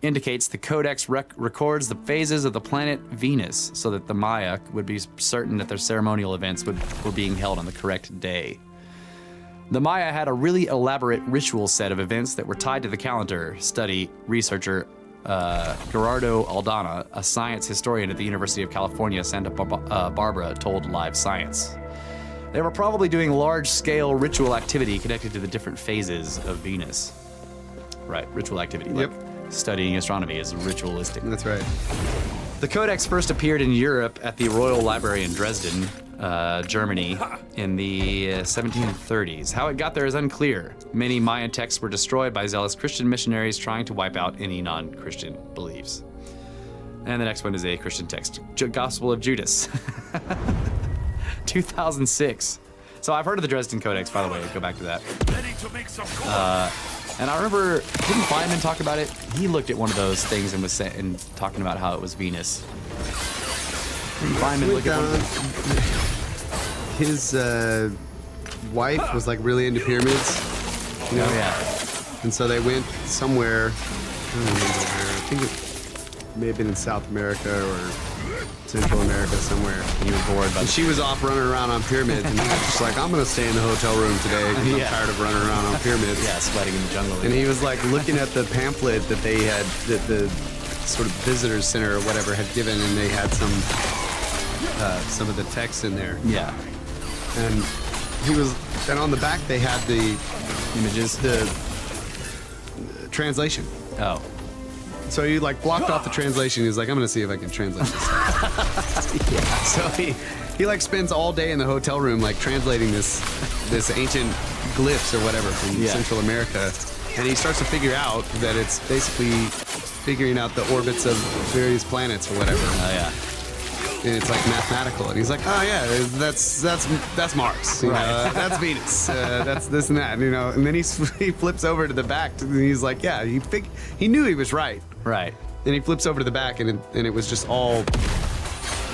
indicates the codex records the phases of the planet Venus so that the Maya would be certain that their ceremonial events were being held on the correct day. The Maya had a really elaborate ritual set of events that were tied to the calendar. Researcher Gerardo Aldana, a science historian at the University of California, Santa Barbara, told Live Science. They were probably doing large-scale ritual activity connected to the different phases of Venus. Right, ritual activity. Yep. Like studying astronomy is ritualistic. That's right. The codex first appeared in Europe at the Royal Library in Dresden, Germany, in the 1730s. How it got there is unclear. Many Mayan texts were destroyed by zealous Christian missionaries trying to wipe out any non-Christian beliefs. And the next one is a Christian text, Gospel of Judas, 2006. So I've heard of the Dresden Codex, by the way. Go back to that. And I remember, didn't Feynman talk about it? He looked at one of those things and was talking about how it was Venus. Didn't Feynman look at one of His wife was like really into pyramids. You know? Oh, yeah. And so they went somewhere, I don't remember where. I think it may have been in South America or Central America somewhere. He was bored, And she was off running around on pyramids, and he was just like, I'm going to stay in the hotel room today because I'm tired of running around on pyramids. Yeah, sweating in the jungle. And he was like looking at the pamphlet that they had, that the sort of visitors center or whatever had given, and they had some of the text in there. Yeah. And and on the back they had the Images. the translation. Oh. So he like blocked off the translation. He was like, I'm gonna see if I can translate this. So he like spends all day in the hotel room like translating this ancient glyphs or whatever from Central America, and he starts to figure out that it's basically figuring out the orbits of various planets or whatever. Oh yeah. And it's like mathematical, and he's like, oh yeah, that's Mars, you know, that's Venus, that's this and that, you know. And then he flips over to the back, and he's like, yeah, he knew he was right. Right. And he flips over to the back, and it was just all,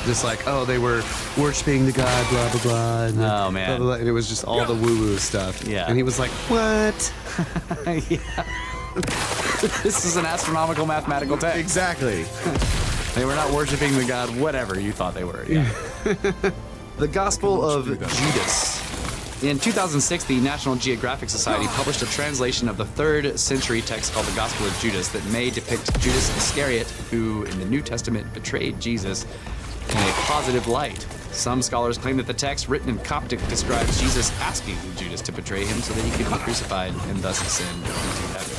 just like, oh, they were worshiping the god, blah blah blah. And oh man. Blah, blah, blah, and it was just all the woo woo stuff. Yeah. And he was like, what? Yeah. This is an astronomical mathematical text. Exactly. They were not worshiping the god, whatever you thought they were. Yeah. The Gospel of Judas. In 2006, the National Geographic Society published a translation of the 3rd century text called the Gospel of Judas that may depict Judas Iscariot, who in the New Testament betrayed Jesus, in a positive light. Some scholars claim that the text written in Coptic describes Jesus asking Judas to betray him so that he could be crucified and thus ascend into heaven.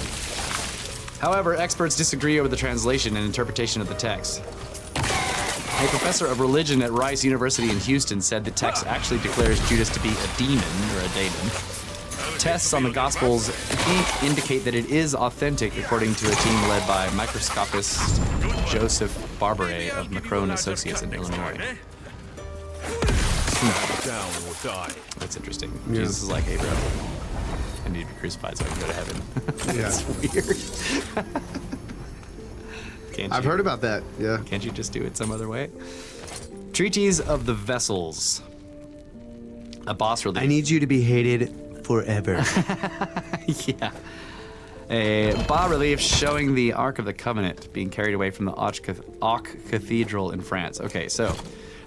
However, experts disagree over the translation and interpretation of the text. A professor of religion at Rice University in Houston said the text actually declares Judas to be a demon or a daemon. Tests on the Gospels indicate that it is authentic, according to a team led by microscopist Joseph Barberet of Macron Associates in Illinois. That's interesting. Yeah. Jesus is like, hey, bro, I need to be crucified so I can go to heaven. That's weird. I've heard about that. Yeah. Can't you just do it some other way? Treatise of the Vessels. A boss relief. I need you to be hated forever. Yeah. A bas-relief showing the Ark of the Covenant being carried away from the Auch Cathedral in France. Okay, so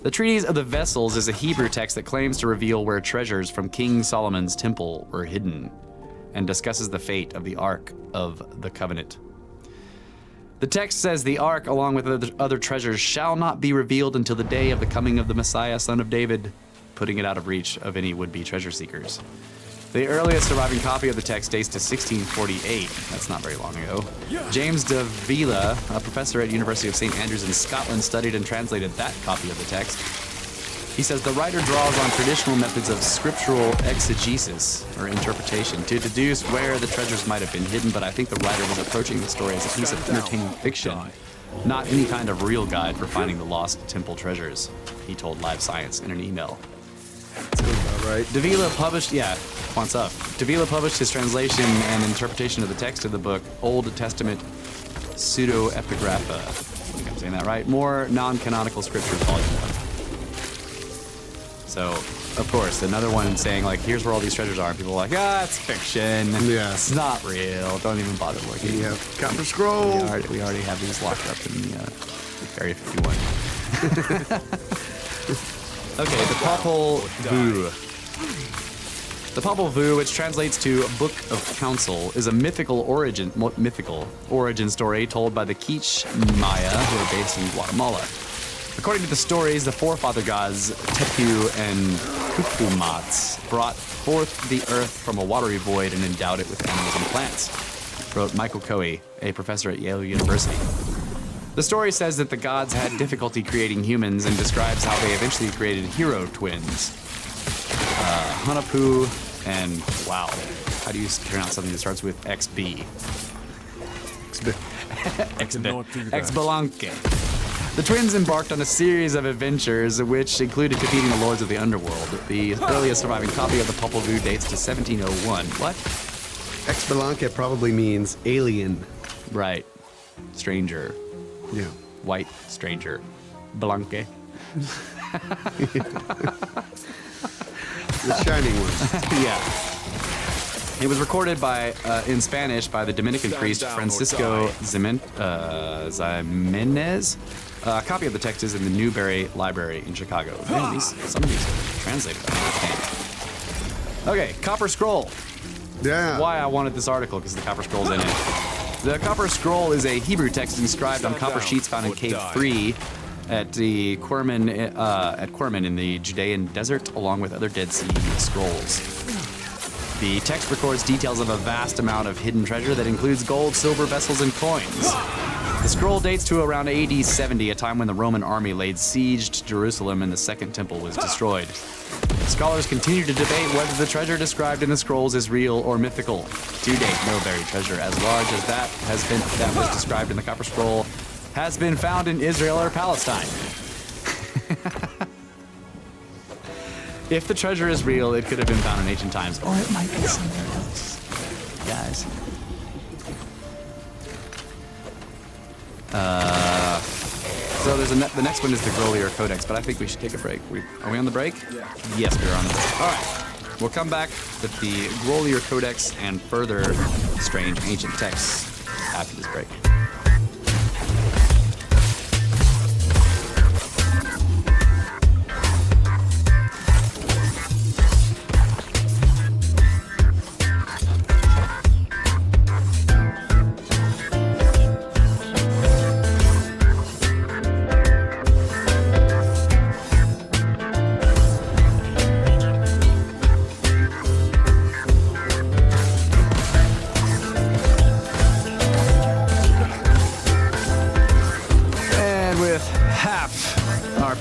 the Treatise of the Vessels is a Hebrew text that claims to reveal where treasures from King Solomon's temple were hidden and discusses the fate of the Ark of the Covenant. The text says the Ark, along with other treasures, shall not be revealed until the day of the coming of the Messiah, son of David, putting it out of reach of any would-be treasure seekers. The earliest surviving copy of the text dates to 1648. That's not very long ago. James de Vila, a professor at University of St. Andrews in Scotland, studied and translated that copy of the text. He says the writer draws on traditional methods of scriptural exegesis, or interpretation, to deduce where the treasures might have been hidden, but I think the writer was approaching the story as a piece of entertaining fiction, not any kind of real guide for finding the lost temple treasures, he told Live Science in an email. Right. Davila published his translation and interpretation of the text of the book Old Testament Pseudo-Epigrapha. I think I'm saying that right. More non-canonical scriptures, volume 1. So, of course, another one saying, like, here's where all these treasures are. And people are like, it's fiction. Yeah. It's not real. Don't even bother looking. Yeah. Copper scroll. We already have these locked up in the Area 51. Okay, the Popol Vuh. The Popol Vuh, which translates to Book of Counsel, is a mythical origin story told by the Quiche Maya, who are based in Guatemala. According to the stories, the forefather gods Tepu and Cucumatz brought forth the earth from a watery void and endowed it with animals and plants, wrote Michael Coe, a professor at Yale University. The story says that the gods had difficulty creating humans and describes how they eventually created hero twins. Hunapu and, wow, how do you pronounce something that starts with XB? Xbalanque. The twins embarked on a series of adventures which included defeating the lords of the underworld. The earliest surviving copy of the Popol Vuh dates to 1701. What? Xbalanque probably means alien. Right. Stranger. Yeah. White stranger. Blanque. The shining one. Yeah. It was recorded in Spanish by the Dominican priest Francisco Ximenez. A copy of the text is in the Newberry Library in Chicago. Man, some of these are translated, I understand. Okay, Copper Scroll. Yeah. Why I wanted this article, because the Copper Scroll's in it. The Copper Scroll is a Hebrew text inscribed on copper sheets found in Cave 3 at the Qurman in the Judean desert, along with other Dead Sea Scrolls. The text records details of a vast amount of hidden treasure that includes gold, silver, vessels, and coins. The scroll dates to around AD 70, a time when the Roman army laid siege to Jerusalem and the Second Temple was destroyed. Scholars continue to debate whether the treasure described in the scrolls is real or mythical. To date, no buried treasure as large as that was described in the Copper Scroll has been found in Israel or Palestine. If the treasure is real, it could have been found in ancient times, or it might be somewhere else. Guys. So there's the next one is the Grolier Codex, but I think we should take a break. Are we on the break? Yeah. Yes, we're on the break. All right. We'll come back with the Grolier Codex and further strange ancient texts after this break.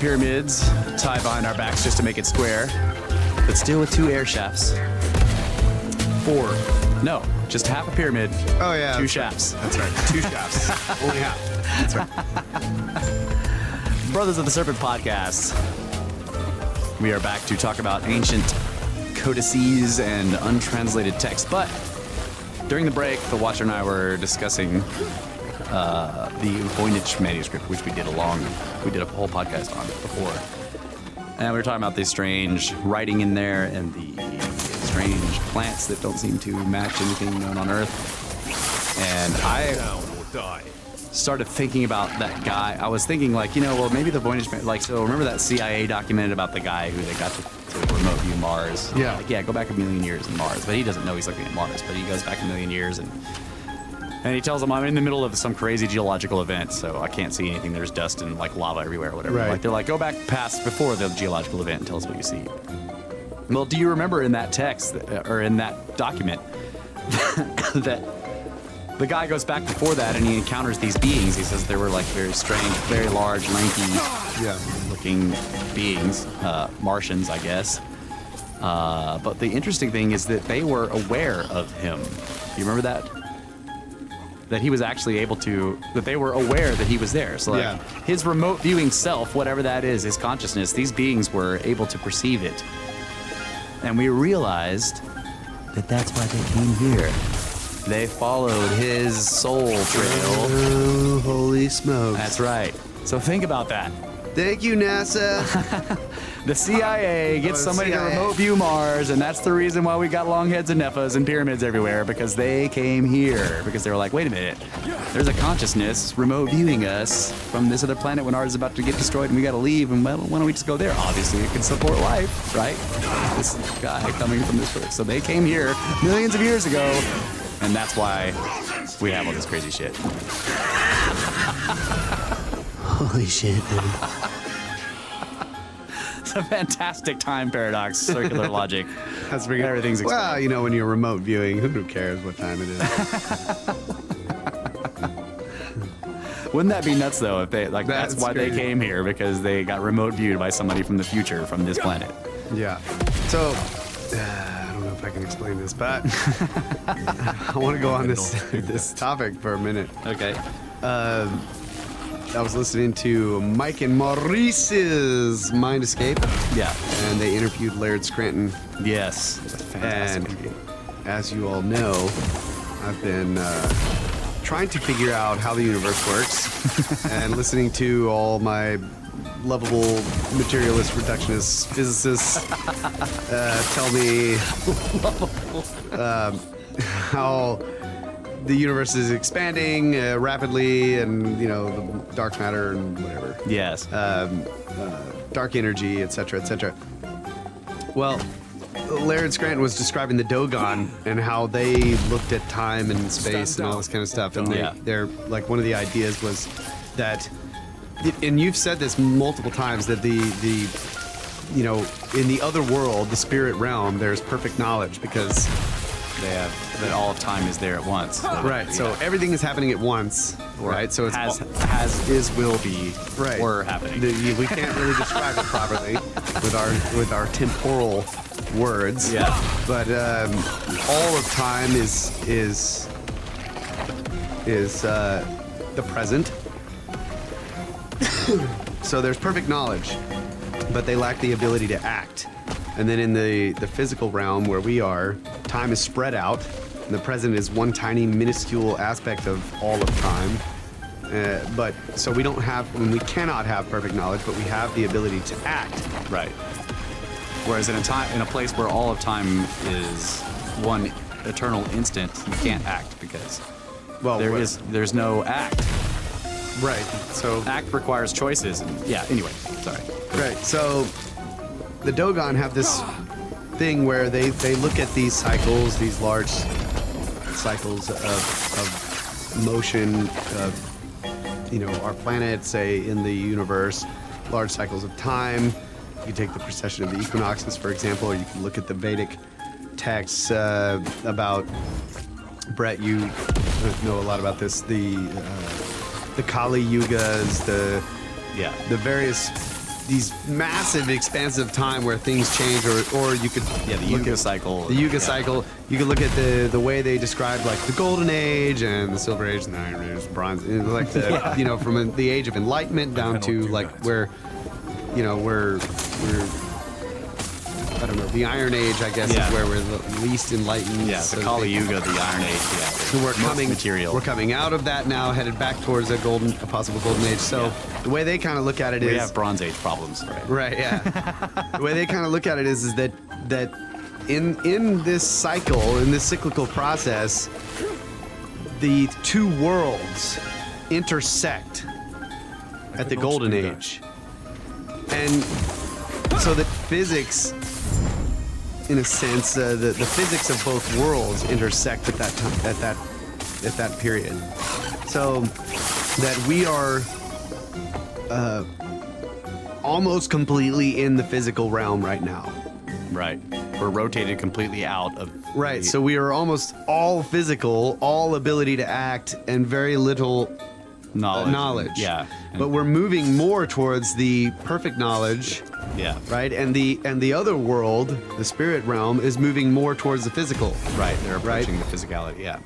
pyramids tied behind our backs just to make it square, but still with 2 air shafts. 4. No, just half a pyramid. Oh, yeah. 2 shafts. That's right. 2 shafts. Only half. That's right. Brothers of the Serpent podcast. We are back to talk about ancient codices and untranslated text. But during the break, the Watcher and I were discussing the Voynich manuscript, which we did a whole podcast on before. And we were talking about the strange writing in there and the strange plants that don't seem to match anything known on Earth. And I started thinking about that guy. I was thinking, like, well, maybe the Voynich, so remember that CIA document about the guy who they got to remote view Mars? Yeah. Go back a million years in Mars. But he doesn't know he's looking at Mars, but he goes back a million years and he tells them, I'm in the middle of some crazy geological event, so I can't see anything. There's dust and like lava everywhere or whatever. Right. They're like, go back past before the geological event and tell us what you see. Well, do you remember in that text, or in that document, that the guy goes back before that and he encounters these beings? He says they were like very strange, very large, lanky looking beings, Martians, I guess. But the interesting thing is that they were aware of him. You remember that? That he was actually able to, that they were aware that he was there. So like his remote viewing self, whatever that is, his consciousness, these beings were able to perceive it. And we realized that that's why they came here. They followed his soul trail. Oh, holy smokes. That's right. So think about that. Thank you, NASA. The CIA gets somebody to remote view Mars, and that's the reason why we got long heads and Nephas and pyramids everywhere, because they came here. Because they were like, wait a minute, there's a consciousness remote viewing us from this other planet when ours is about to get destroyed and we gotta leave, and well, why don't we just go there? Obviously, it can support life, right? This guy coming from this place. So they came here millions of years ago, and that's why we have all this crazy shit. Holy shit, dude. It's a fantastic time paradox, circular logic. That's pretty good. Everything's explained. Well, when you're remote viewing, who cares what time it is? Wouldn't that be nuts, though, if they, that's why crazy. they came here, because they got remote viewed by somebody from the future, from this planet. Yeah. So, I don't know if I can explain this, but I want to go on this topic for a minute. Okay. I was listening to Mike and Maurice's Mind Escape. Yeah. And they interviewed Laird Scranton. Yes. It's a fantastic And interview. as you all know, I've been trying to figure out how the universe works and listening to all my lovable materialist reductionist physicists tell me how the universe is expanding rapidly, and the dark matter and whatever. Yes. Dark energy, etc., etc. Well, Laird Scranton was describing the Dogon and how they looked at time and space and all this kind of stuff. And they're like, one of the ideas was that, and you've said this multiple times, that the in the other world, the spirit realm, there's perfect knowledge because They have that all of time is there at once. right. So everything is happening at once. Right. So it's has is will be right. were happening. We can't really describe it properly with our temporal words. Yeah. But all of time is the present. So there's perfect knowledge, but they lack the ability to act. And then in the physical realm where we are, time is spread out, and the present is one tiny minuscule aspect of all of time. But so we cannot have perfect knowledge, but we have the ability to act. Right. Whereas in a place where all of time is one eternal instant, you can't act because there's no act. Right. So Act requires choices. And, anyway, sorry. right. So the Dogon have this thing where they look at these cycles, these large cycles of motion of our planet, say in the universe, large cycles of time. You can take the precession of the equinoxes, for example, or you can look at the Vedic texts about, Brett, you know a lot about this, the Kali Yugas, the various these massive expansive time where things change, or you could Yeah, the look Yuga at cycle. the Yuga cycle. You could look at the way they described like the Golden Age and the Silver Age and the Iron Age, Bronze, like the you know, from the Age of Enlightenment down to like where, you know, we're I don't know, the Iron Age, I guess, Yeah. is where we're the least enlightened. Yeah, so the to Kali speak. Yuga, the Iron Age. Yeah, So we're coming material. We're coming out of that now, headed back towards a possible golden age. So the way they kind of look at it We is have Bronze Age problems, right? right, yeah. The way they kind of look at it is that in this cycle, in this cyclical process, the two worlds intersect at the golden age, and so that physics, in a sense, the physics of both worlds intersect at that time, at that period. So that we are almost completely in the physical realm right now. Right. We're rotated completely out of. Right. So we are almost all physical, all ability to act, and very little knowledge. Yeah. But we're moving more towards the perfect knowledge. Yeah. Right, and the other world, the spirit realm, is moving more towards the physical. Right. They're approaching the physicality. Yeah.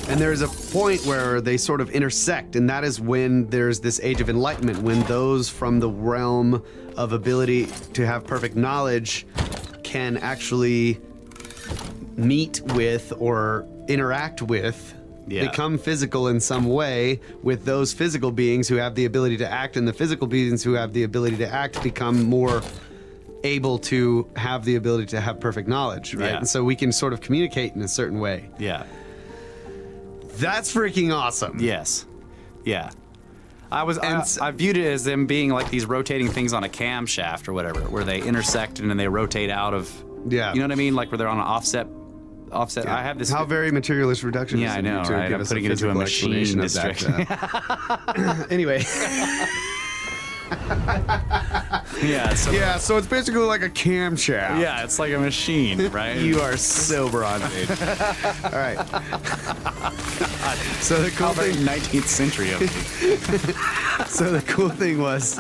And there's a point where they sort of intersect, and that is when there's this Age of Enlightenment, when those from the realm of ability to have perfect knowledge can actually meet with or interact with, become physical in some way with those physical beings who have the ability to act, and the physical beings who have the ability to act become more able to have the ability to have perfect knowledge, right? Yeah. And so we can sort of communicate in a certain way. Yeah. That's freaking awesome. Yes. Yeah. And I viewed it as them being like these rotating things on a camshaft or whatever, where they intersect and then they rotate out of. Yeah. You know what I mean? Like where they're on an offset. Yeah. I have this. How very materialist reductionism. Yeah, I know, to right? give I'm us putting it into a physical machine explanation of that. Anyway. Yeah. So, Yeah, so it's basically like a camshaft. yeah, it's like a machine, right? You are so bronze age. All right. So the cool How very thing. 19th century of me. So the cool thing was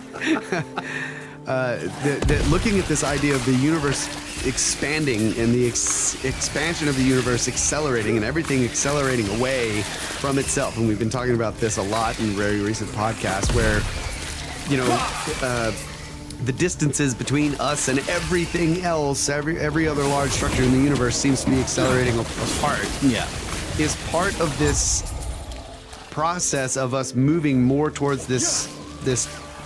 that looking at this idea of the universe expanding and the expansion of the universe accelerating and everything accelerating away from itself. And we've been talking about this a lot in very recent podcasts where, you know, the distances between us and everything else, every other large structure in the universe seems to be accelerating apart. Yeah. Is part of this process of us moving more towards this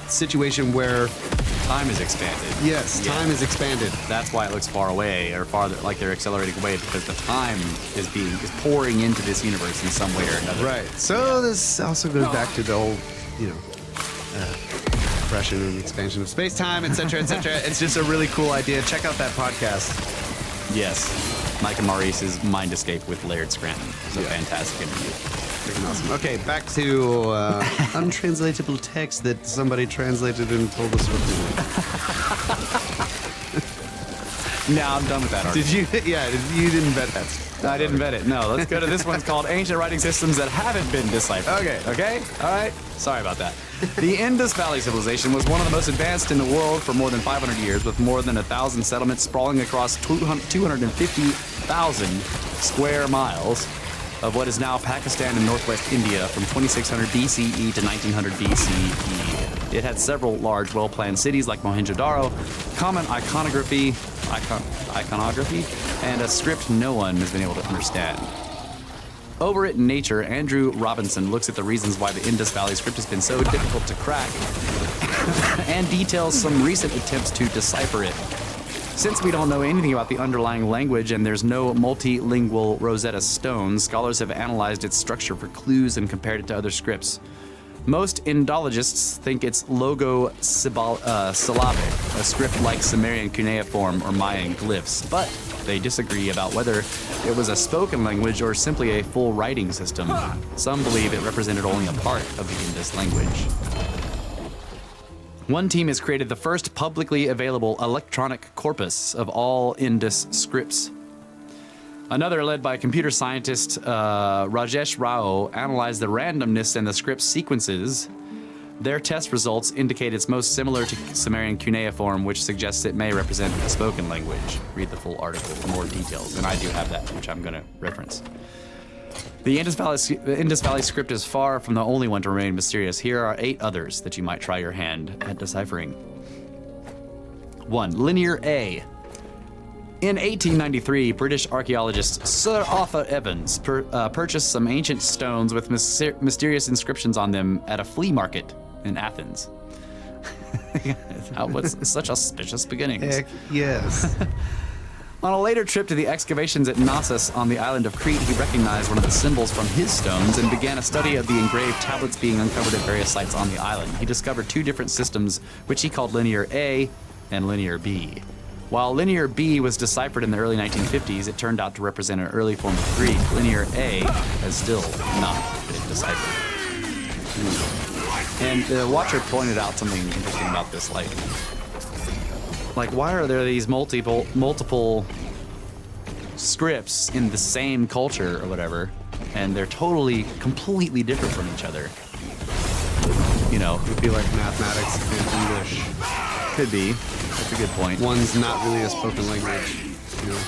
situation where Time is expanded. yes, Yeah. time is expanded. That's why it looks far away or farther, like they're accelerating away, because the time is pouring into this universe in some way or another. Right. So this also goes back to the whole, you know, compression and expansion of space-time, etc., etc. It's just a really cool idea. Check out that podcast. Yes. Mike and Maurice's Mind Escape with Laird Scranton. It's a Yeah. fantastic interview. Freaking awesome. Okay, back to untranslatable text that somebody translated and told us what to do. No, I'm done with that article. Did you? Yeah, you didn't bet that. I didn't vet it. No, let's go to this one's called Ancient Writing Systems That Haven't Been Deciphered. Okay. Okay? All right. Sorry about that. The Indus Valley civilization was one of the most advanced in the world for more than 500 years, with more than 1,000 settlements sprawling across 250,000 square miles of what is now Pakistan and northwest India from 2600 BCE to 1900 BCE. It had several large, well-planned cities like Mohenjo-Daro, common iconography, and a script no one has been able to understand. Over at Nature, Andrew Robinson looks at the reasons why the Indus Valley script has been so difficult to crack and details some recent attempts to decipher it. Since we don't know anything about the underlying language and there's no multilingual Rosetta Stone, scholars have analyzed its structure for clues and compared it to other scripts. Most Indologists think it's Logo-syllabic, a script like Sumerian cuneiform or Mayan glyphs, but they disagree about whether it was a spoken language or simply a full writing system. Some believe it represented only a part of the Indus language. One team has created the first publicly available electronic corpus of all Indus scripts. Another, led by computer scientist Rajesh Rao, analyzed the randomness in the script sequences Their test results indicate it's most similar to Sumerian cuneiform, which suggests it may represent a spoken language. Read the full article for more details, and I do have that, which I'm going to reference. The Indus Valley script is far from the only one to remain mysterious. Here are 8 others that you might try your hand at deciphering. 1. Linear A. In 1893, British archaeologist Sir Arthur Evans purchased some ancient stones with mysterious inscriptions on them at a flea market in Athens. What's such auspicious beginnings? Heck yes. On a later trip to the excavations at Knossos on the island of Crete, he recognized one of the symbols from his stones and began a study of the engraved tablets being uncovered at various sites on the island. He discovered 2 different systems, which he called Linear A and Linear B. While Linear B was deciphered in the early 1950s, it turned out to represent an early form of Greek. Linear A has still not been deciphered. And the watcher pointed out something interesting about this, like why are there these multiple scripts in the same culture or whatever, and they're completely different from each other? You know, It would be like mathematics and English. could be. That's a good point. One's not really a spoken language. You know,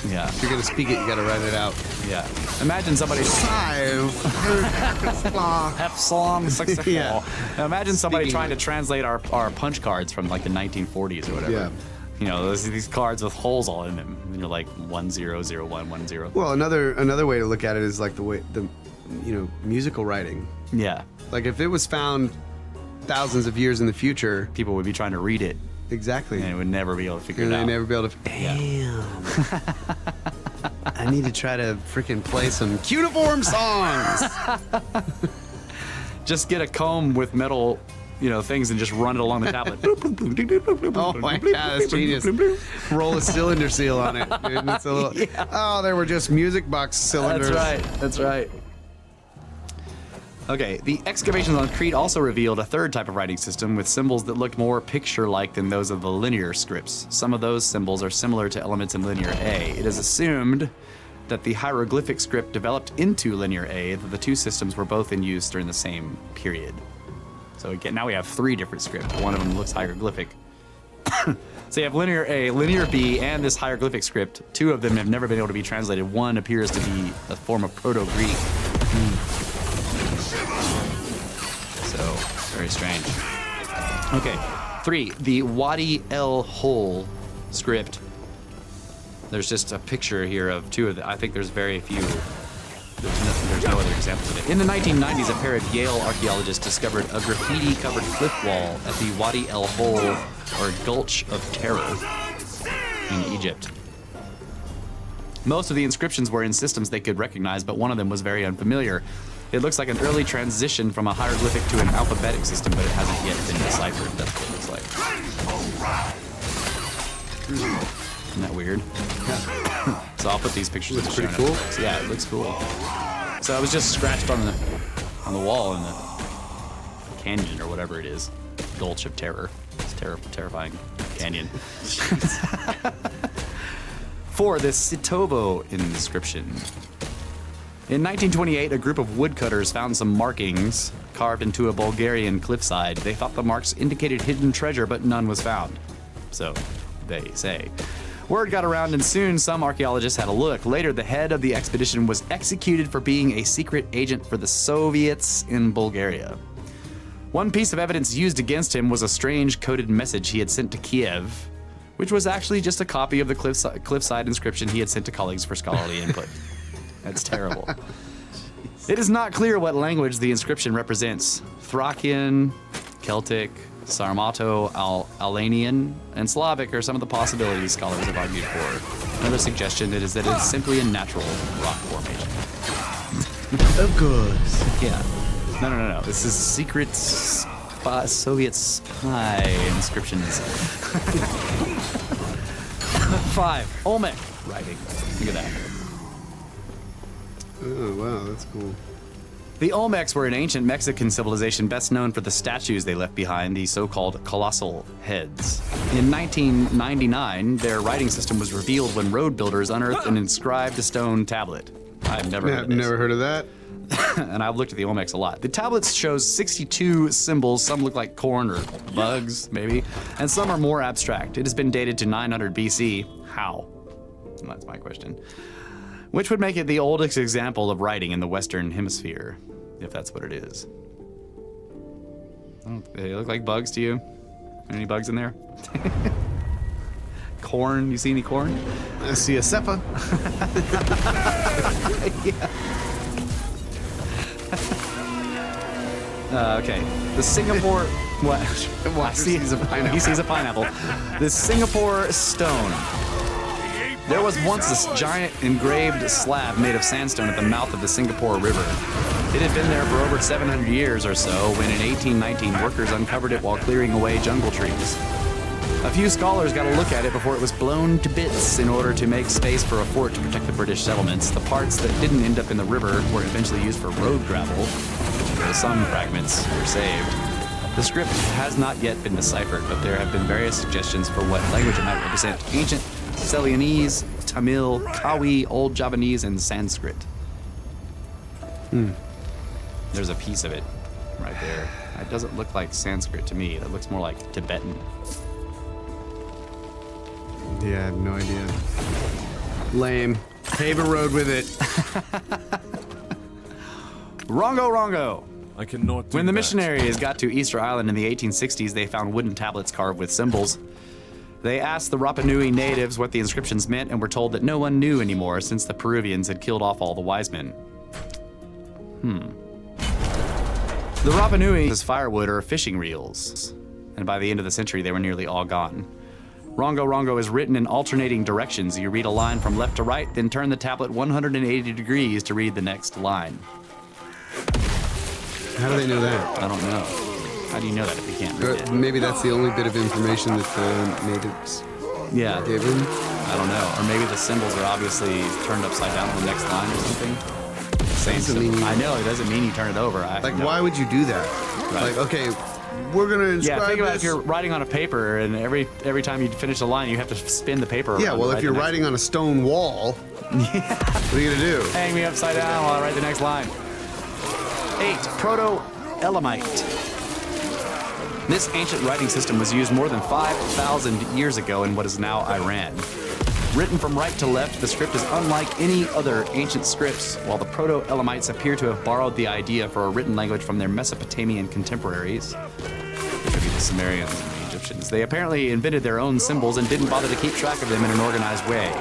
Yeah, if you're gonna speak it, you gotta write it out. yeah. Imagine somebody. Epsilon 64. Yeah. Now imagine somebody Speaking trying to of- translate our punch cards from like the 1940s or whatever. Yeah. You know, these cards with holes all in them, and you're like 100110. Well, another way to look at it is like the musical writing. Yeah, Like if it was found thousands of years in the future, people would be trying to read it exactly, and would never be able to figure and it they'd out. never be able to. Damn. I need to try to freaking play some cuneiform songs. Just get a comb with metal, things and just run it along the tablet. Oh my god, that's genius. Roll a cylinder seal on it, dude. And it's a little, Oh, there were just music box cylinders. That's right. Okay, the excavations on Crete also revealed a third type of writing system with symbols that looked more picture-like than those of the linear scripts. Some of those symbols are similar to elements in Linear A. It is assumed that the hieroglyphic script developed into Linear A, that the 2 systems were both in use during the same period. So again, now we have 3 different scripts. One of them looks hieroglyphic. So you have Linear A, Linear B, and this hieroglyphic script. 2 of them have never been able to be translated. One appears to be a form of Proto-Greek. So, very strange. Okay, 3, the Wadi El Hol script. There's just a picture here of 2 of them. I think there's very few. There's no other examples of it. In the 1990s, a pair of Yale archaeologists discovered a graffiti-covered cliff wall at the Wadi El Hol, or Gulch of Terror, in Egypt. Most of the inscriptions were in systems they could recognize, but one of them was very unfamiliar. It looks like an early transition from a hieroglyphic to an alphabetic system, but it hasn't yet been deciphered. That's what it looks like. Isn't that weird? So I'll put these pictures in the show pretty cool. notes. Yeah, it looks cool. So I was just scratched on the wall in the canyon or whatever it is. Gulch of Terror. It's terrifying canyon. 4, the Sitovo inscription. In 1928, a group of woodcutters found some markings carved into a Bulgarian cliffside. They thought the marks indicated hidden treasure, but none was found. So, they say. Word got around, and soon some archaeologists had a look. Later, the head of the expedition was executed for being a secret agent for the Soviets in Bulgaria. One piece of evidence used against him was a strange coded message he had sent to Kiev, which was actually just a copy of the cliffside inscription he had sent to colleagues for scholarly input. That's terrible. It is not clear what language the inscription represents. Thracian, Celtic, Sarmato, Alanian, and Slavic are some of the possibilities scholars have argued for. Another suggestion is that it is simply a natural rock formation. Of course. Yeah. No. This is secret Soviet spy inscriptions. 5, Olmec writing. Look at that. Oh, wow, that's cool. The Olmecs were an ancient Mexican civilization best known for the statues they left behind, the so-called colossal heads. In 1999, their writing system was revealed when road builders unearthed an inscribed stone tablet. I've never heard of this. Never heard of that. and I've looked at the Olmecs a lot. The tablets shows 62 symbols. Some look like corn or bugs, maybe, and some are more abstract. It has been dated to 900 BC. How? And that's my question. Which would make it the oldest example of writing in the Western Hemisphere, if that's what it is. They look like bugs to you? Any bugs in there? Corn? You see any corn? I see a Seppa. Okay. The Singapore. What? Walter sees a pineapple. He sees a pineapple. The Singapore stone. There was once this giant engraved slab made of sandstone at the mouth of the Singapore River. It had been there for over 700 years or so when in 1819 workers uncovered it while clearing away jungle trees. A few scholars got a look at it before it was blown to bits in order to make space for a fort to protect the British settlements. The parts that didn't end up in the river were eventually used for road gravel, though some fragments were saved. The script has not yet been deciphered, but there have been various suggestions for what language it might represent. Ancient Ceylonese, Tamil, Kawi, Old Javanese, and Sanskrit. There's a piece of it right there. It doesn't look like Sanskrit to me. That looks more like Tibetan. Yeah, I have no idea. Lame. Pave a road with it. Wrongo. I cannot do When the that. missionaries got to Easter Island in the 1860s, they found wooden tablets carved with symbols. They asked the Rapa Nui natives what the inscriptions meant and were told that no one knew anymore since the Peruvians had killed off all the wise men. The Rapa Nui is firewood or fishing reels, and by the end of the century they were nearly all gone. Rongo is written in alternating directions. You read a line from left to right, then turn the tablet 180 degrees to read the next line. How do they know that? I don't know. How do you know that if you can't read it? Maybe that's the only bit of information that the natives Yeah, gave him. I don't know. Or maybe the symbols are obviously turned upside down on the next line or something. Same Doesn't symbol. mean- I know, it doesn't mean you turn it over. Like, why would you do that? Right. Like, okay, we're gonna inscribe Yeah, think about this. if you're writing on a paper and every time you finish a line, you have to spin the paper around. Yeah, well, to if write you're the next writing on a stone wall, what are you gonna do? Hang me upside down while I write the next line. 8. Proto-Elamite. This ancient writing system was used more than 5,000 years ago in what is now Iran. Written from right to left, the script is unlike any other ancient scripts, while the Proto-Elamites appear to have borrowed the idea for a written language from their Mesopotamian contemporaries, which would be the Sumerians and the Egyptians. They apparently invented their own symbols and didn't bother to keep track of them in an organized way.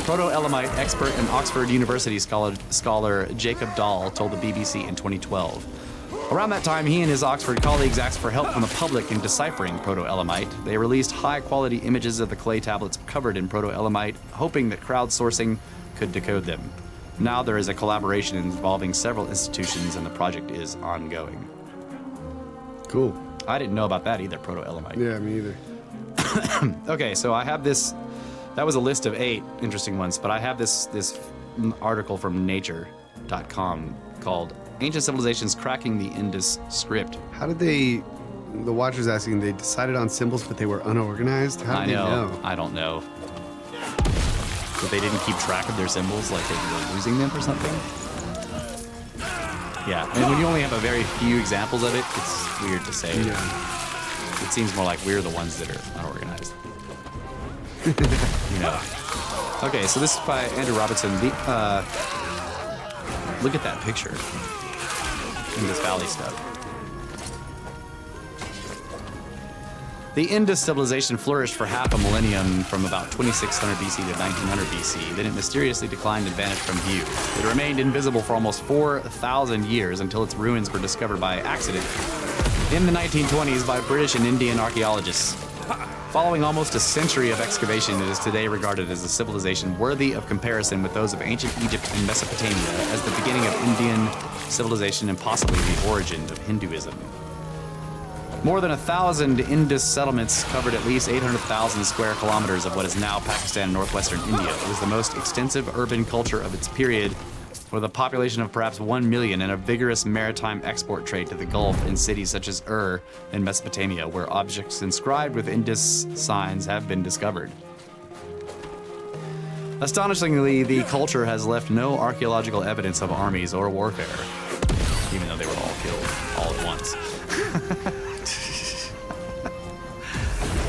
Proto-Elamite expert and Oxford University scholar Jacob Dahl told the BBC in 2012. Around that time, he and his Oxford colleagues asked for help from the public in deciphering Proto-Elamite. They released high-quality images of the clay tablets covered in Proto-Elamite, hoping that crowdsourcing could decode them. Now there is a collaboration involving several institutions, and the project is ongoing. Cool. I didn't know about that either, Proto-Elamite. Yeah, me either. Okay, so I have this. That was a list of 8 interesting ones, but I have this article from Nature.com called "Ancient Civilizations Cracking the Indus Script." How did they? The Watcher's asking. They decided on symbols, but they were unorganized. How I did they know? I don't know. But they didn't keep track of their symbols, like they were losing them or something. Yeah, and when you only have a very few examples of it, it's weird to say. Yeah. It seems more like we're the ones that are unorganized. You know. Okay, so this is by Andrew Robertson. Look at that picture. Indus Valley stuff. The Indus civilization flourished for half a millennium from about 2600 BC to 1900 BC. Then it mysteriously declined and vanished from view. It remained invisible for almost 4,000 years until its ruins were discovered by accident in the 1920s by British and Indian archaeologists. Following almost a century of excavation, it is today regarded as a civilization worthy of comparison with those of ancient Egypt and Mesopotamia as the beginning of Indian civilization and possibly the origin of Hinduism. More than 1,000 Indus settlements covered at least 800,000 square kilometers of what is now Pakistan and northwestern India. It was the most extensive urban culture of its period, with a population of perhaps 1 million and a vigorous maritime export trade to the Gulf in cities such as Ur in Mesopotamia, where objects inscribed with Indus signs have been discovered. Astonishingly, the culture has left no archaeological evidence of armies or warfare. at once.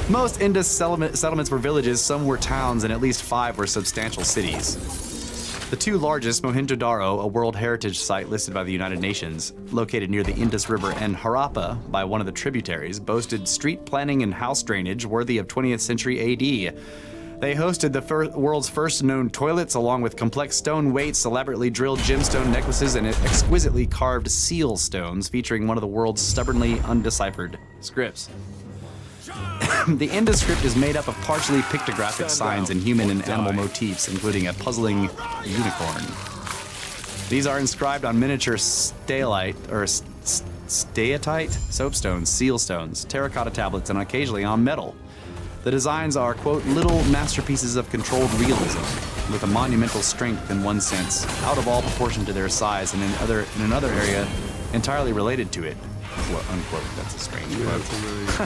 Most Indus settlements were villages, some were towns, and at least 5 were substantial cities. The 2 largest, Mohenjo-Daro, a World Heritage Site listed by the United Nations, located near the Indus River, and Harappa, by one of the tributaries, boasted street planning and house drainage worthy of 20th century AD. They hosted the world's first known toilets, along with complex stone weights, elaborately drilled gemstone necklaces, and exquisitely carved seal stones featuring one of the world's stubbornly undeciphered scripts. The Indus script is made up of partially pictographic signs and human and animal motifs, including a puzzling unicorn. These are inscribed on miniature steatite soapstones, seal stones, terracotta tablets, and occasionally on metal. The designs are, quote, little masterpieces of controlled realism, with a monumental strength in one sense, out of all proportion to their size, and in another area entirely related to it. Unquote. That's a strange quote.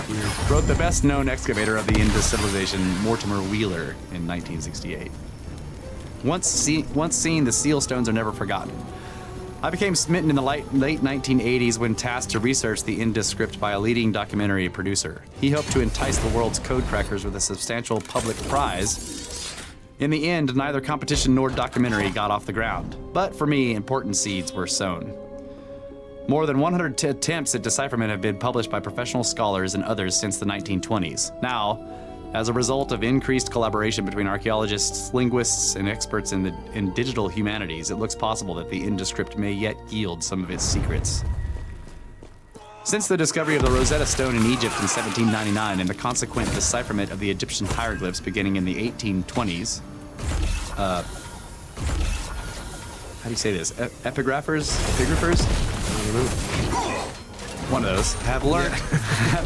Really wrote the best-known excavator of the Indus civilization, Mortimer Wheeler, in 1968. Once seen, the seal stones are never forgotten. I became smitten in the late 1980s when tasked to research the Indus script by a leading documentary producer. He hoped to entice the world's code crackers with a substantial public prize. In the end, neither competition nor documentary got off the ground. But for me, important seeds were sown. More than 100 attempts at decipherment have been published by professional scholars and others since the 1920s. Now, as a result of increased collaboration between archaeologists, linguists, and experts in digital humanities, it looks possible that the Indus script may yet yield some of its secrets. Since the discovery of the Rosetta Stone in Egypt in 1799 and the consequent decipherment of the Egyptian hieroglyphs beginning in the 1820s, how do you say this? Epigraphers? One of those have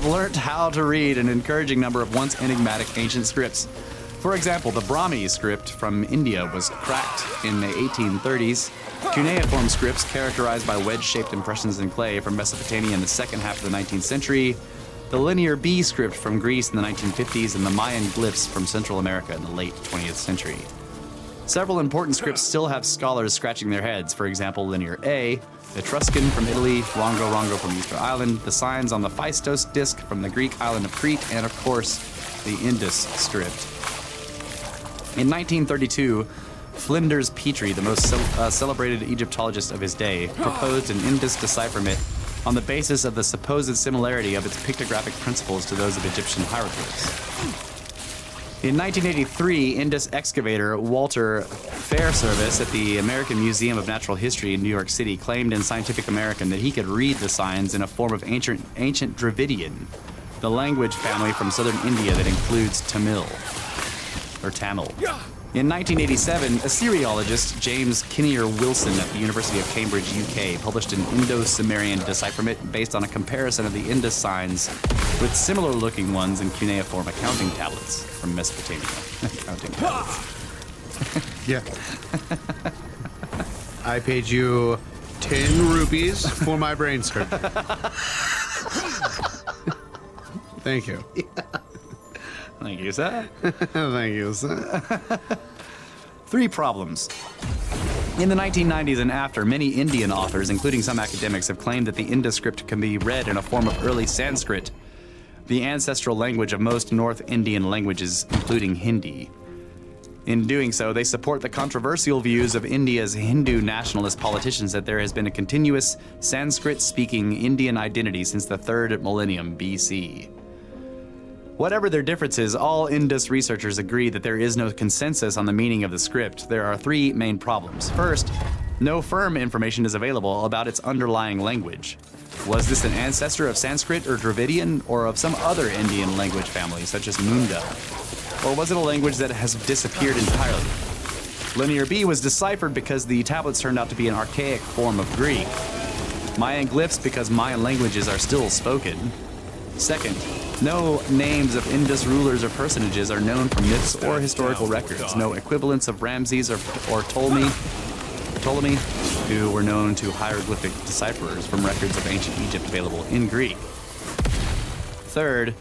learned how to read an encouraging number of once enigmatic ancient scripts. For example, the Brahmi script from India was cracked in the 1830s. Cuneiform scripts, characterized by wedge-shaped impressions in clay, from Mesopotamia in the second half of the 19th century. The Linear B script from Greece in the 1950s, and the Mayan glyphs from Central America in the late 20th century. Several important scripts still have scholars scratching their heads. For example, Linear A, Etruscan from Italy, Rongo from Easter Island, the signs on the Phaistos disc from the Greek island of Crete, and of course, the Indus script. In 1932, Flinders Petrie, the most celebrated Egyptologist of his day, proposed an Indus decipherment on the basis of the supposed similarity of its pictographic principles to those of Egyptian hieroglyphs. In 1983, Indus excavator Walter Fairservice at the American Museum of Natural History in New York City claimed in Scientific American that he could read the signs in a form of ancient Dravidian, the language family from southern India that includes Tamil. In 1987, Assyriologist James Kinnear Wilson at the University of Cambridge, UK, published an Indo-Sumerian decipherment based on a comparison of the Indus signs with similar-looking ones in cuneiform accounting tablets from Mesopotamia. Accounting tablets. Yeah. I paid you 10 rupees for my brain surgery. Thank you. Yeah. Thank you, sir. Thank you, sir. 3 problems. In the 1990s and after, many Indian authors, including some academics, have claimed that the Indus script can be read in a form of early Sanskrit, the ancestral language of most North Indian languages, including Hindi. In doing so, they support the controversial views of India's Hindu nationalist politicians that there has been a continuous Sanskrit-speaking Indian identity since the 3rd millennium BC. Whatever their differences, all Indus researchers agree that there is no consensus on the meaning of the script. There are 3 main problems. First, no firm information is available about its underlying language. Was this an ancestor of Sanskrit or Dravidian, or of some other Indian language family, such as Munda? Or was it a language that has disappeared entirely? Linear B was deciphered because the tablets turned out to be an archaic form of Greek. Mayan glyphs because Mayan languages are still spoken. Second, no names of Indus rulers or personages are known from myths or historical records. No equivalents of Ramses or Ptolemy, who were known to hieroglyphic decipherers from records of ancient Egypt available in Greek. Third,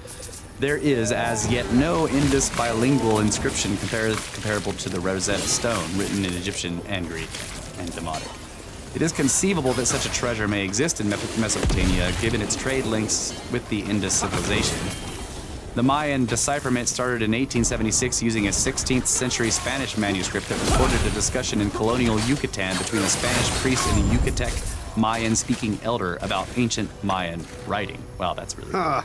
there is as yet no Indus bilingual inscription comparable to the Rosetta Stone, written in Egyptian and Greek and Demotic. It is conceivable that such a treasure may exist in Mesopotamia, given its trade links with the Indus civilization. The Mayan decipherment started in 1876 using a 16th century Spanish manuscript that recorded a discussion in colonial Yucatan between a Spanish priest and a Yucatec Mayan-speaking elder about ancient Mayan writing. Wow, that's really cool.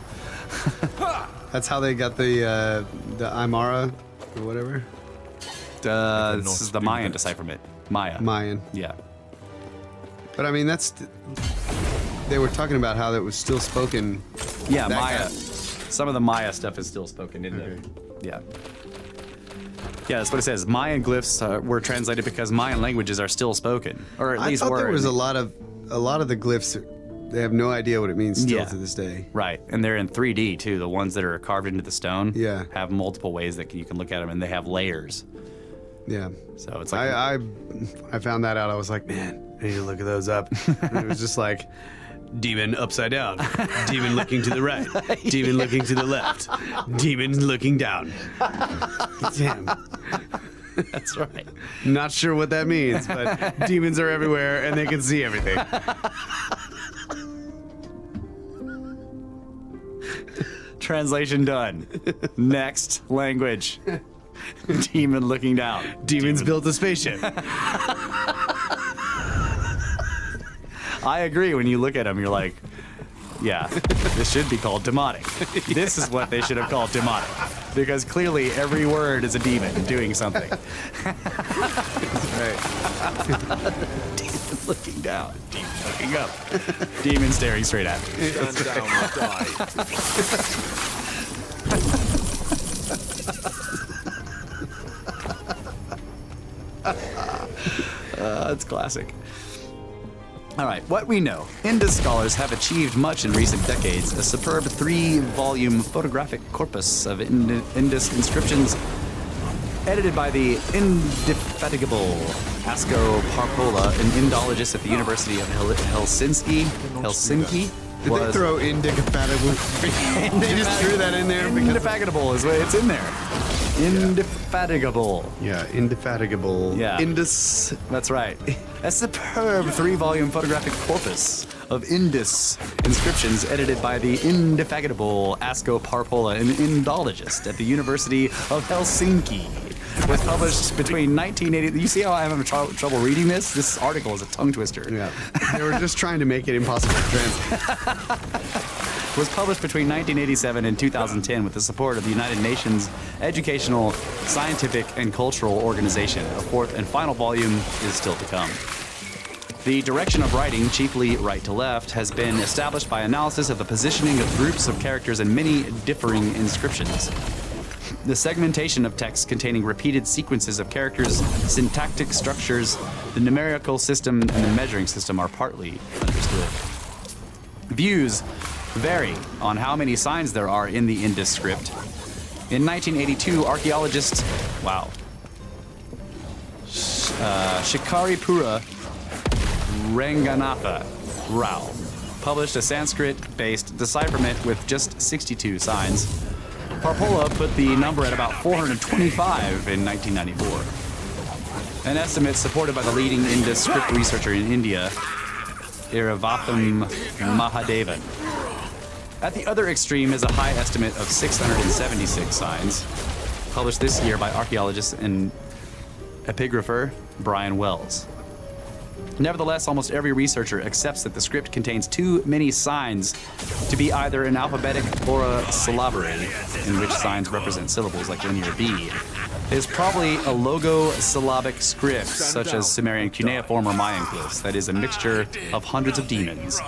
That's how they got the Aymara or whatever. This is the Mayan decipherment. Mayan. Yeah. But I mean, they were talking about how that was still spoken. Yeah, that Maya. kind- Some of the Maya stuff is still spoken in there. Yeah. Yeah, that's what it says. Mayan glyphs were translated because Mayan languages are still spoken, or at I least thought were. there was a lot of the glyphs. They have no idea what it means still Yeah. to this day. Right, and they're in 3D too. The ones that are carved into the stone Yeah. have multiple ways that you can look at them, and they have layers. Yeah. So it's like I found that out. I was like, man, I need to look at those up. And it was just like, demon upside down, demon looking to the right, demon looking to the left, demon looking down. Damn. that's right. Not sure what that means, but demons are everywhere and they can see everything. Translation done. Next language. Demon looking down. Demons built a spaceship. I agree. When you look at them, you're like, yeah, this should be called demonic. This is what they should have called demonic. Because clearly every word is a demon doing something. Right. Demon looking down. Demon looking up. Demon staring straight at me. Stand down or die. That's classic. All right, what we know. Indus scholars have achieved much in recent decades. A superb 3-volume photographic corpus of Indus inscriptions edited by the indefatigable Asko Parpola, an Indologist at the University of Helsinki. Did they throw indefatigable? They just threw that in there because. Indefatigable is what it's in there. Indefatigable. Yeah, indefatigable. Yeah. Indus. That's right. A superb 3-volume photographic corpus of Indus inscriptions edited by the indefatigable Asko Parpola, an Indologist at the University of Helsinki. Was published between 1980. You see how I'm having trouble reading this? This article is a tongue twister. Yeah. They were just trying to make it impossible to translate. Was published between 1987 and 2010 with the support of the United Nations Educational, Scientific, and Cultural Organization. A fourth and final volume is still to come. The direction of writing, chiefly right to left, has been established by analysis of the positioning of groups of characters in many differing inscriptions. The segmentation of text containing repeated sequences of characters, syntactic structures, the numerical system, and the measuring system are partly understood. Views vary on how many signs there are in the Indus script. In 1982, archaeologist, Shikaripura Ranganatha Rao published a Sanskrit-based decipherment with just 62 signs. Parpola put the number at about 425 in 1994. An estimate supported by the leading Indus script researcher in India, Iravatham Mahadevan. At the other extreme is a high estimate of 676 signs, published this year by archaeologist and epigrapher Brian Wells. Nevertheless, almost every researcher accepts that the script contains too many signs to be either an alphabetic or a syllabary, in which signs represent syllables like linear B. It is probably a logo-syllabic script, such as Sumerian cuneiform or Mayan glyphs, that is a mixture of hundreds of demons.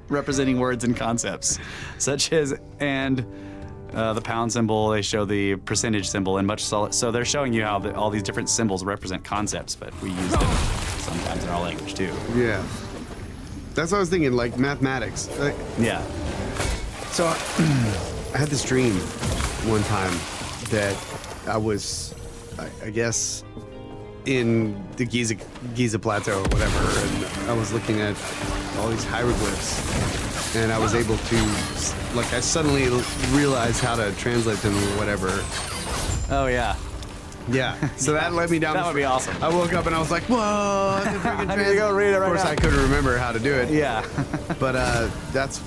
Representing words and concepts, such as the pound symbol. They show the percentage symbol and much solid. So they're showing you how all these different symbols represent concepts, but we use them sometimes in our language too. Yeah. That's what I was thinking, like mathematics. Yeah. So I had this dream one time that I was, I guess, in the Giza Plateau or whatever, and I was looking at all these hieroglyphs, and I was able to, like, I suddenly realized how to translate them or whatever. Oh yeah. Yeah. So that led me down. That would be awesome. I woke up and I was like, "Whoa!" I need to go read it right Of course, now. I couldn't remember how to do it. Yeah. But that's.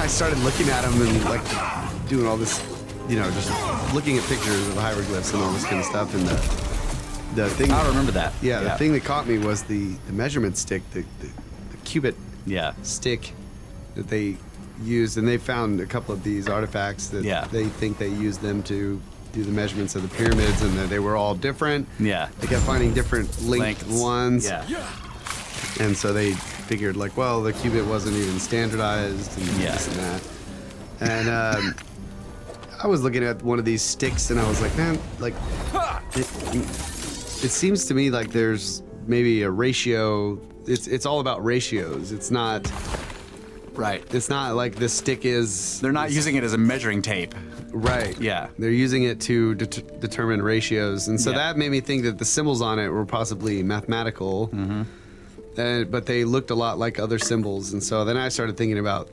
I started looking at them and like doing all this, just looking at pictures of hieroglyphs and all this kind of stuff. And the thing. I remember that. Yeah, the thing that caught me was the measurement stick, the cubit Yeah. stick that they used, and they found a couple of these artifacts that they think they used them to do the measurements of the pyramids, and that they were all different. Yeah. They kept finding different length Lengths. ones. Yeah. And so they figured, like, well, the cubit wasn't even standardized and this and that. And I was looking at one of these sticks, and I was like, man, like, it seems to me like there's maybe a ratio. It's all about ratios. It's not. Right. It's not like this stick is. They're not using it as a measuring tape. Right. Yeah. They're using it to determine ratios, and so that made me think that the symbols on it were possibly mathematical. Mm-hmm. But they looked a lot like other symbols, and so then I started thinking about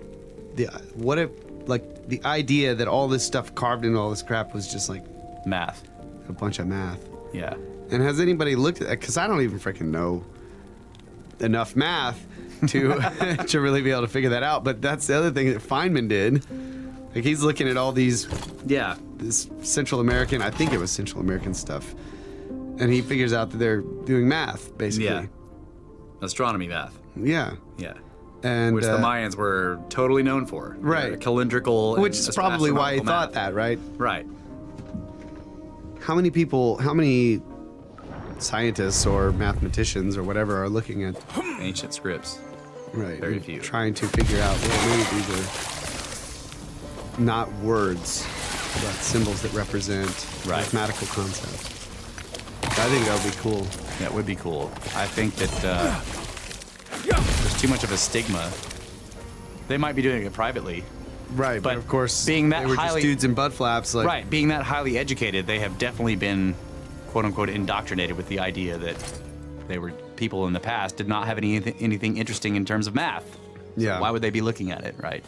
what if, like, the idea that all this stuff carved into all this crap was just like Math. a bunch of math. Yeah. And has anybody looked at that? Because I don't even freaking know enough math to to really be able to figure that out. But that's the other thing that Feynman did. Like, he's looking at all these, this Central American, I think it was Central American stuff, and he figures out that they're doing math, basically. Yeah. Astronomy math. Yeah. Yeah. And Which the Mayans were totally known for. Right. They're cylindrical. which is probably why he thought that, right? Right. How many scientists or mathematicians or whatever are looking at, Ancient scripts. right, Very few. trying to figure out, well, maybe these are not words, but symbols that represent mathematical concepts. I think that would be cool. That would be cool. I think that there's too much of a stigma. They might be doing it privately. Right, but But of course, being that they were highly- just dudes in butt flaps, like, Right. Being that highly educated, they have definitely been, quote unquote, indoctrinated with the idea that they were people in the past did not have anything interesting in terms of math. So Yeah. why would they be looking at it, right?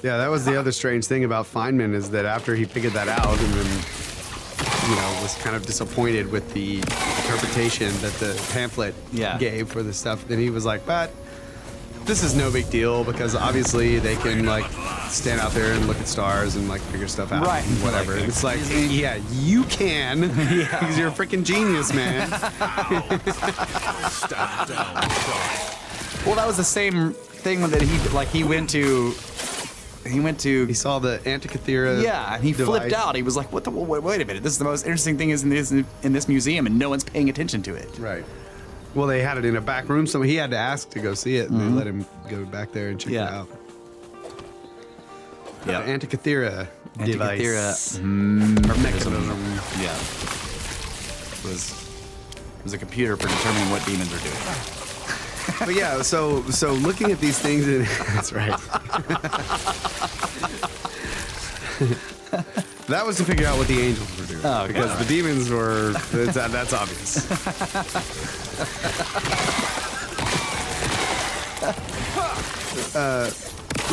Yeah, that was the other strange thing about Feynman, is that after he figured that out and then, was kind of disappointed with the interpretation that the pamphlet gave for the stuff, then he was like, but this is no big deal, because obviously they can, like, stand out there and look at stars and, like, figure stuff out. Right. And whatever. Like, It's like, yeah, you can. Because you're a freaking genius, man. Well, that was the same thing that he went to. He saw the Antikythera. Yeah, and he flipped device. out. He was like, "What the? Wait a minute! This is the most interesting thing in this museum, and no one's paying attention to it." Right. Well, they had it in a back room, so he had to ask to go see it, and they let him go back there and check it out. Yeah. The Antikythera device. mechanism. Yeah. Was a computer for determining what demons are doing. But yeah, so looking at these things, and that's right. That was to figure out what the angels were doing, because the demons were. That's obvious.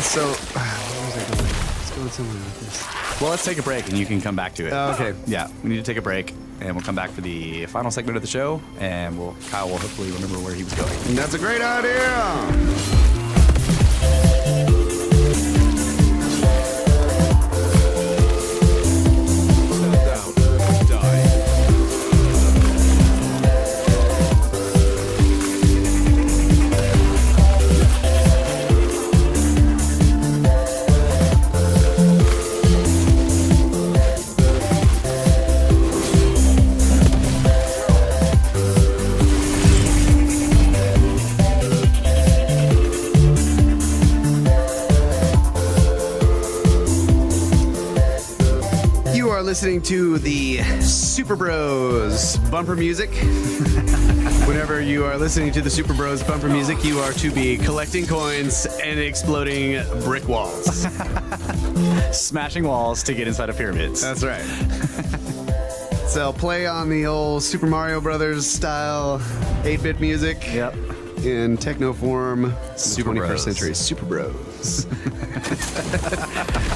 So, where was I going? I was going somewhere with this. Well, let's take a break, and you can come back to it. Okay. Yeah, we need to take a break, and we'll come back for the final segment of the show, and Kyle will hopefully remember where he was going. And that's a great idea. Listening to the Super Bros bumper music. Whenever you are listening to the Super Bros bumper music, you are to be collecting coins and exploding brick walls. Smashing walls to get inside of pyramids. That's right. So play on the old Super Mario Brothers style 8-bit music. Yep. In techno form. Super 21st Bros. century Super Bros. Bros.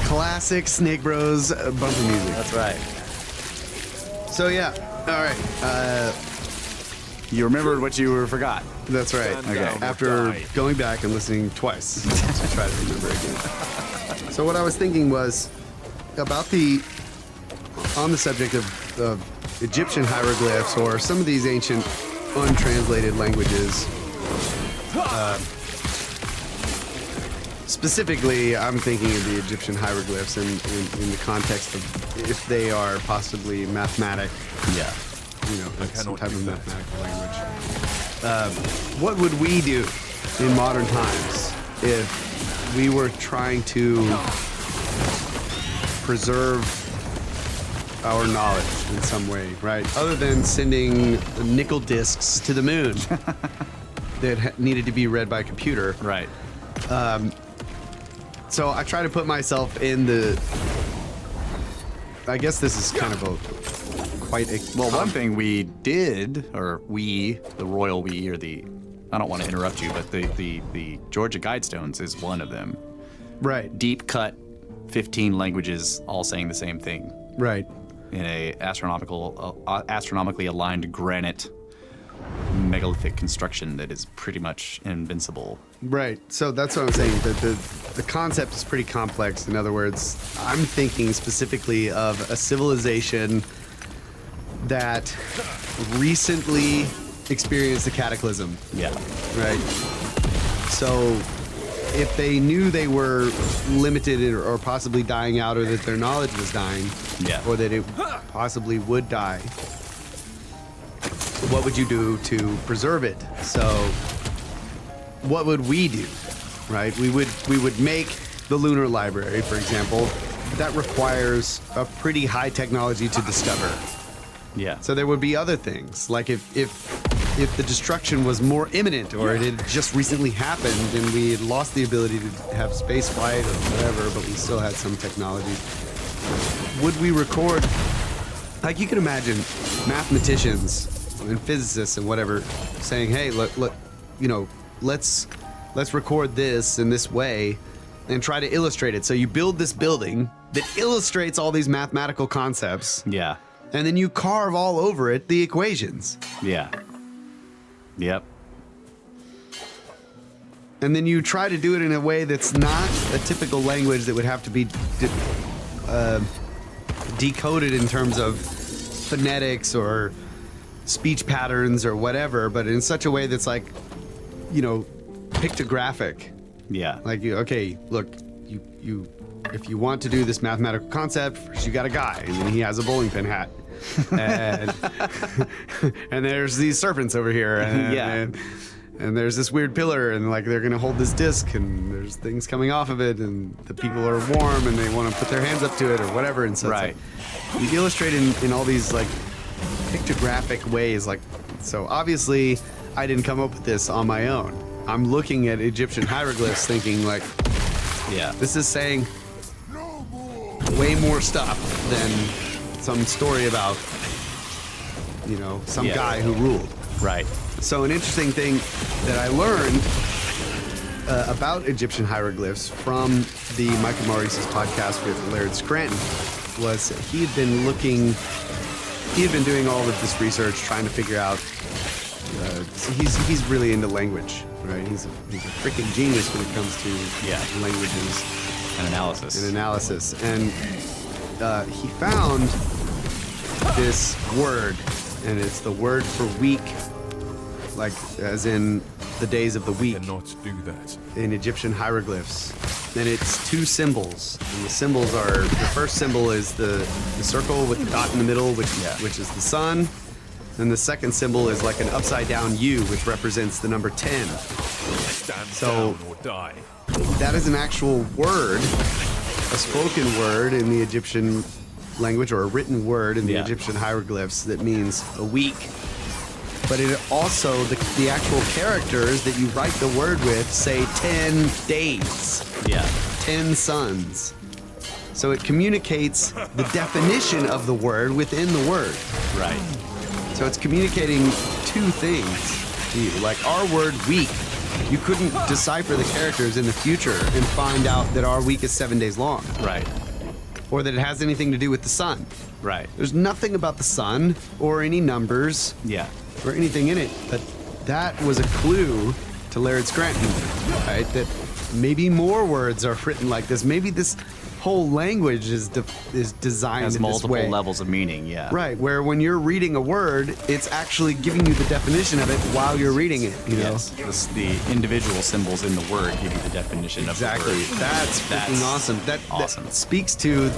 Classic Snake Bros bumper music. That's right. So yeah, all right. You remembered what you forgot. That's right. Okay. After going back and listening twice to try to remember again. So what I was thinking was about on the subject of Egyptian hieroglyphs or some of these ancient untranslated languages. Specifically, I'm thinking of the Egyptian hieroglyphs in the context of if they are possibly mathematic. Yeah. You know, like some type of mathematical language. What would we do in modern times if we were trying to preserve our knowledge in some way, right? Other than sending nickel discs to the moon that needed to be read by a computer. Right. So I try to put myself in I guess this is kind of quite a... Well, one thing we did, or we, the royal we, or I don't want to interrupt you, but the Georgia Guidestones is one of them. Right. Deep cut, 15 languages, all saying the same thing. Right. In a astronomically aligned granite megalithic construction that is pretty much invincible. Right. So that's what I'm saying. The concept is pretty complex. In other words, I'm thinking specifically of a civilization that recently experienced a cataclysm. Yeah. Right. So if they knew they were limited or possibly dying out, or that their knowledge was dying, Yeah. or that it possibly would die, what would you do to preserve it? So what would we do? Right? We would make the lunar library, for example. That requires a pretty high technology to discover. Yeah. So there would be other things, like if the destruction was more imminent, or it had just recently happened and we had lost the ability to have space flight or whatever, but we still had some technology, would we record? Like, you can imagine mathematicians and physicists and whatever saying, "Hey, let's record this in this way and try to illustrate it." So you build this building that illustrates all these mathematical concepts. Yeah. And then you carve all over it the equations. Yeah. Yep. And then you try to do it in a way that's not a typical language that would have to be decoded in terms of phonetics or speech patterns or whatever, but in such a way that's like, pictographic. Yeah. Like, okay, look, you if you want to do this mathematical concept, first you got a guy, and then he has a bowling pin hat. And, and there's these serpents over here, and, Yeah. and there's this weird pillar, and like they're gonna hold this disc, and there's things coming off of it, and the people are warm, and they want to put their hands up to it or whatever. And so Right. it's like, you illustrate in all these like pictographic ways. Like, so obviously I didn't come up with this on my own. I'm looking at Egyptian hieroglyphs thinking like, Yeah. this is saying way more stuff than some story about, some Yeah. guy who ruled. Right. So an interesting thing that I learned about Egyptian hieroglyphs from the Michael Maurice's podcast with Laird Scranton was he had been doing all of this research, trying to figure out. He's really into language, right? He's a freaking genius when it comes to languages And analysis. and analysis. And he found this word, and it's the word for week, like as in the days of the week. Cannot do that. In Egyptian hieroglyphs. And it's two symbols. And the symbols are, the first symbol is the circle with the dot in the middle, which is the sun. And the second symbol is like an upside down U, which represents the number 10. Stand So- down or die. That is an actual word, a spoken word in the Egyptian language, or a written word in the Yeah. Egyptian hieroglyphs that means a week. But it also, the actual characters that you write the word with say 10 days, Yeah. 10 suns. So it communicates the definition of the word within the word. Right. So it's communicating two things to you. Like our word week You couldn't decipher the characters in the future and find out that our week is 7 days long, Right. or that it has anything to do with the sun. Right. There's nothing about the sun or any numbers Yeah. or anything in it, but that was a clue to Laird Scranton, right? That maybe more words are written like this. Maybe this whole language is designed Has in this multiple way. levels of meaning. Yeah. Right, where when you're reading a word, it's actually giving you the definition of it while you're reading it, you know? Yes. The individual symbols in the word give you the definition Exactly. of the word. That's freaking awesome. That awesome. speaks to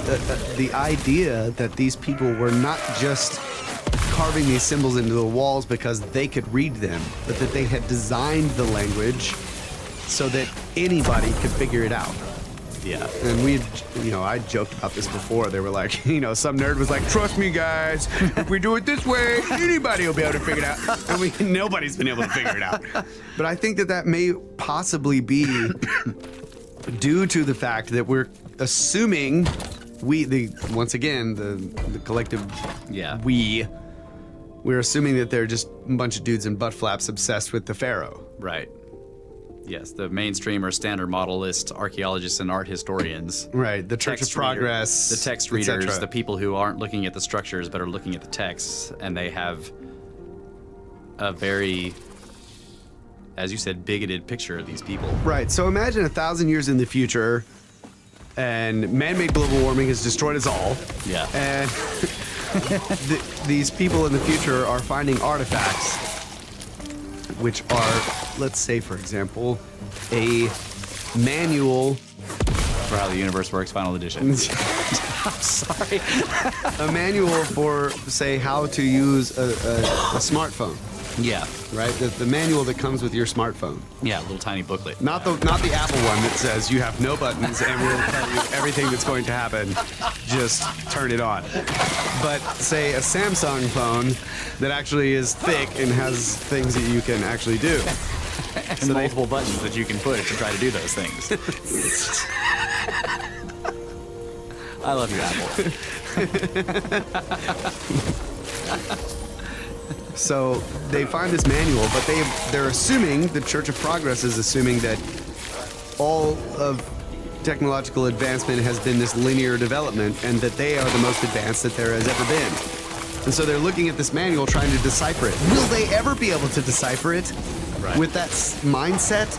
the idea that these people were not just carving these symbols into the walls because they could read them, but that they had designed the language so that anybody could figure it out. Yeah. And I joked about this before. They were like, some nerd was like, "Trust me, guys, if we do it this way, anybody will be able to figure it out." And nobody's been able to figure it out. But I think that may possibly be due to the fact that we're assuming once again, the collective Yeah. we're assuming that they're just a bunch of dudes in butt flaps obsessed with the pharaoh. Right. Yes, the mainstream or standard modelists, archaeologists, and art historians. Right, the Church of Text reader- Progress, the text et readers, cetera. the people who aren't looking at the structures but are looking at the texts, and they have a very, as you said, bigoted picture of these people. Right. So imagine 1,000 years in the future, and man-made global warming has destroyed us all. Yeah. And these people in the future are finding artifacts, which are, let's say, for example, a manual. For how the universe works, final edition. I'm sorry. A manual for, say, how to use a smartphone. Yeah. Right. The manual that comes with your smartphone. Yeah, a little tiny booklet. Not the Apple one that says you have no buttons and we'll tell you everything that's going to happen. Just turn it on. But say a Samsung phone that actually is thick and has things that you can actually do. And multiple buttons that you can push to try to do those things. I love you, Apple. So they find this manual, but they're assuming, the Church of Progress is assuming that all of technological advancement has been this linear development and that they are the most advanced that there has ever been. And so they're looking at this manual trying to decipher it. Will they ever be able to decipher it with that mindset?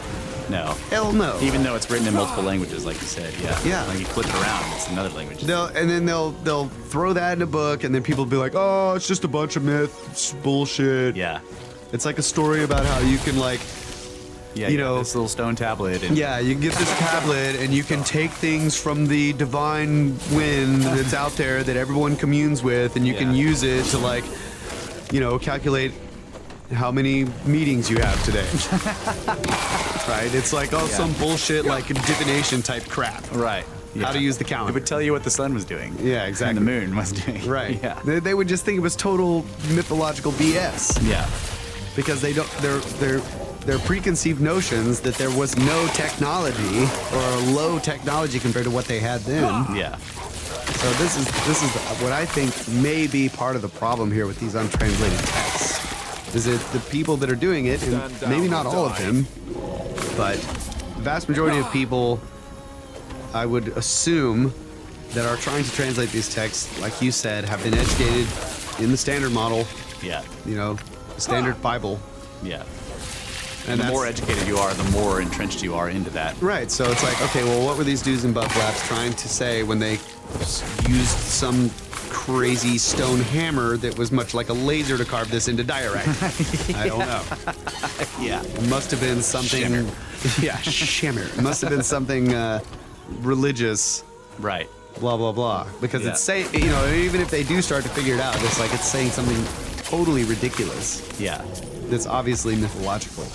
No. Hell no. Even though it's written in multiple languages, like you said, yeah. Yeah. Like you flip it around, it's another language. They'll throw that in a book, and then people will be like, "Oh, it's just a bunch of myth, it's bullshit." Yeah. It's like a story about how you can Yeah, you got know, this little stone tablet. And yeah, you can get this tablet, and you can take things from the divine wind that's out there that everyone communes with, and you can Yeah. use it to calculate how many meetings you have today. Right? It's like some bullshit like divination type crap. Right. How to use the calendar. It would tell you what the sun was doing. Yeah, exactly. And the moon was doing. Right. Yeah. They would just think it was total mythological BS Yeah. because they don't. Their preconceived notions that there was no technology or a low technology compared to what they had then. Yeah. So this is what I think may be part of the problem here with these untranslated texts. Is it the people that are doing it, and maybe not all of them, but the vast majority of people, I would assume, that are trying to translate these texts, like you said, have been educated in the standard model, Yeah. standard Bible. Yeah. And the more educated you are, the more entrenched you are into that. Right, so it's like, okay, well, what were these dudes in butt flaps trying to say when they used some crazy stone hammer that was much like a laser to carve this into diorite? I don't know. Yeah. It must have been something. Shimmer. Yeah, shimmer. It must have been something religious. Right. Blah blah blah. Because Yeah. it's saying, even if they do start to figure it out, it's like it's saying something totally ridiculous. Yeah. That's obviously mythological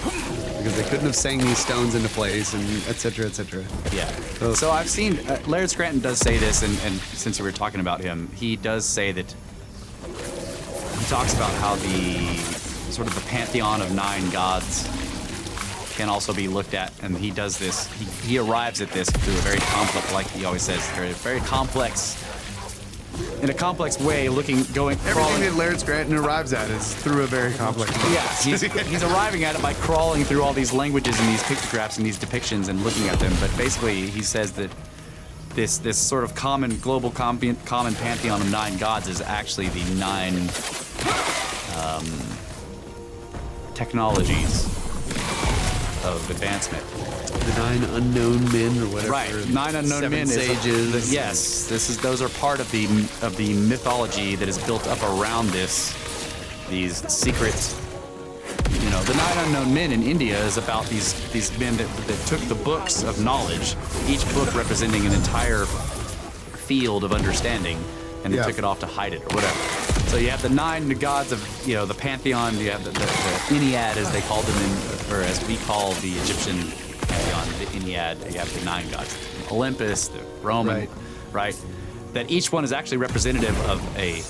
because they couldn't have sang these stones into place and et cetera, et cetera. Yeah. So I've seen Laird Scranton does say this, and since we were talking about him, he does say that he talks about how the sort of the pantheon of 9 gods can also be looked at, and he does this. He arrives at this through a very complex, like he always says, very complex in a complex way, going, Everything crawling. that Laird Scranton arrives at is through a very complex process. Yeah, he's arriving at it by crawling through all these languages and these pictographs and these depictions and looking at them. But basically, he says that this sort of common global common pantheon of 9 gods is actually the 9 technologies of advancement. The 9 unknown men or whatever. Right, 9 unknown 7 men. sages. Yes, those are part of the mythology that is built up around these secrets. You know, the 9 unknown men in India is about these men that took the books of knowledge, each book representing an entire field of understanding, and they took it off to hide it or whatever. So you have the 9 gods of, the pantheon. You have the Ennead, as they called them, or as we call the Egyptian pantheon, the Ennead. You have the 9 gods, Olympus, the Roman, right? That each one is actually representative of a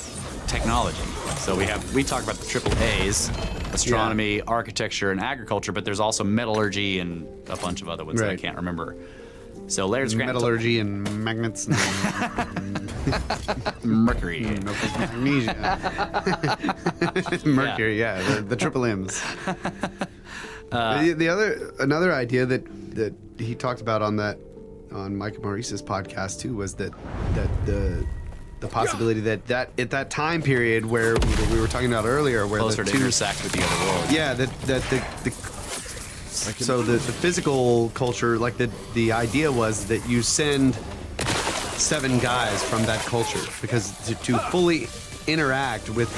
technology. So we talk about the triple A's: astronomy, architecture, and agriculture. But there's also metallurgy and a bunch of other ones that I can't remember. So Laird Scranton. Metallurgy and magnets and Mercury. Magnesia. Mercury, the triple M's. Another idea that he talked about on Mike and Maurice's podcast too was that the possibility that at that time period where we were talking about earlier, where closer the to two intersect with the other world. Yeah, the physical culture, like the idea was that you send 7 guys from that culture, because to fully interact with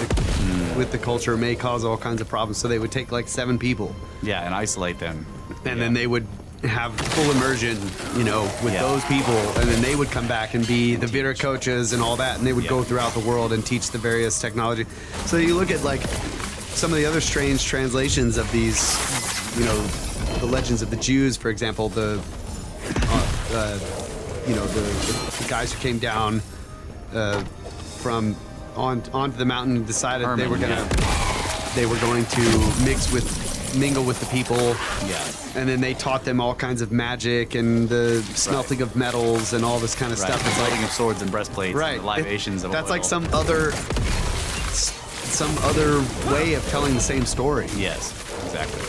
the culture may cause all kinds of problems. So they would take like 7 people. Yeah, and isolate them. And then they would have full immersion, with those people, and then they would come back and be the Vidar coaches and all that, and they would go throughout the world and teach the various technology. So you look at like some of the other strange translations of these, the legends of the Jews, for example, the guys who came down from onto the mountain and decided Herman, they were going to mingle with the people. Yeah. And then they taught them all kinds of magic and the smelting of metals and all this kind of stuff. The lighting of swords and breastplates. Right. And the libations of That's oil. like some other way of telling the same story. Yes, exactly.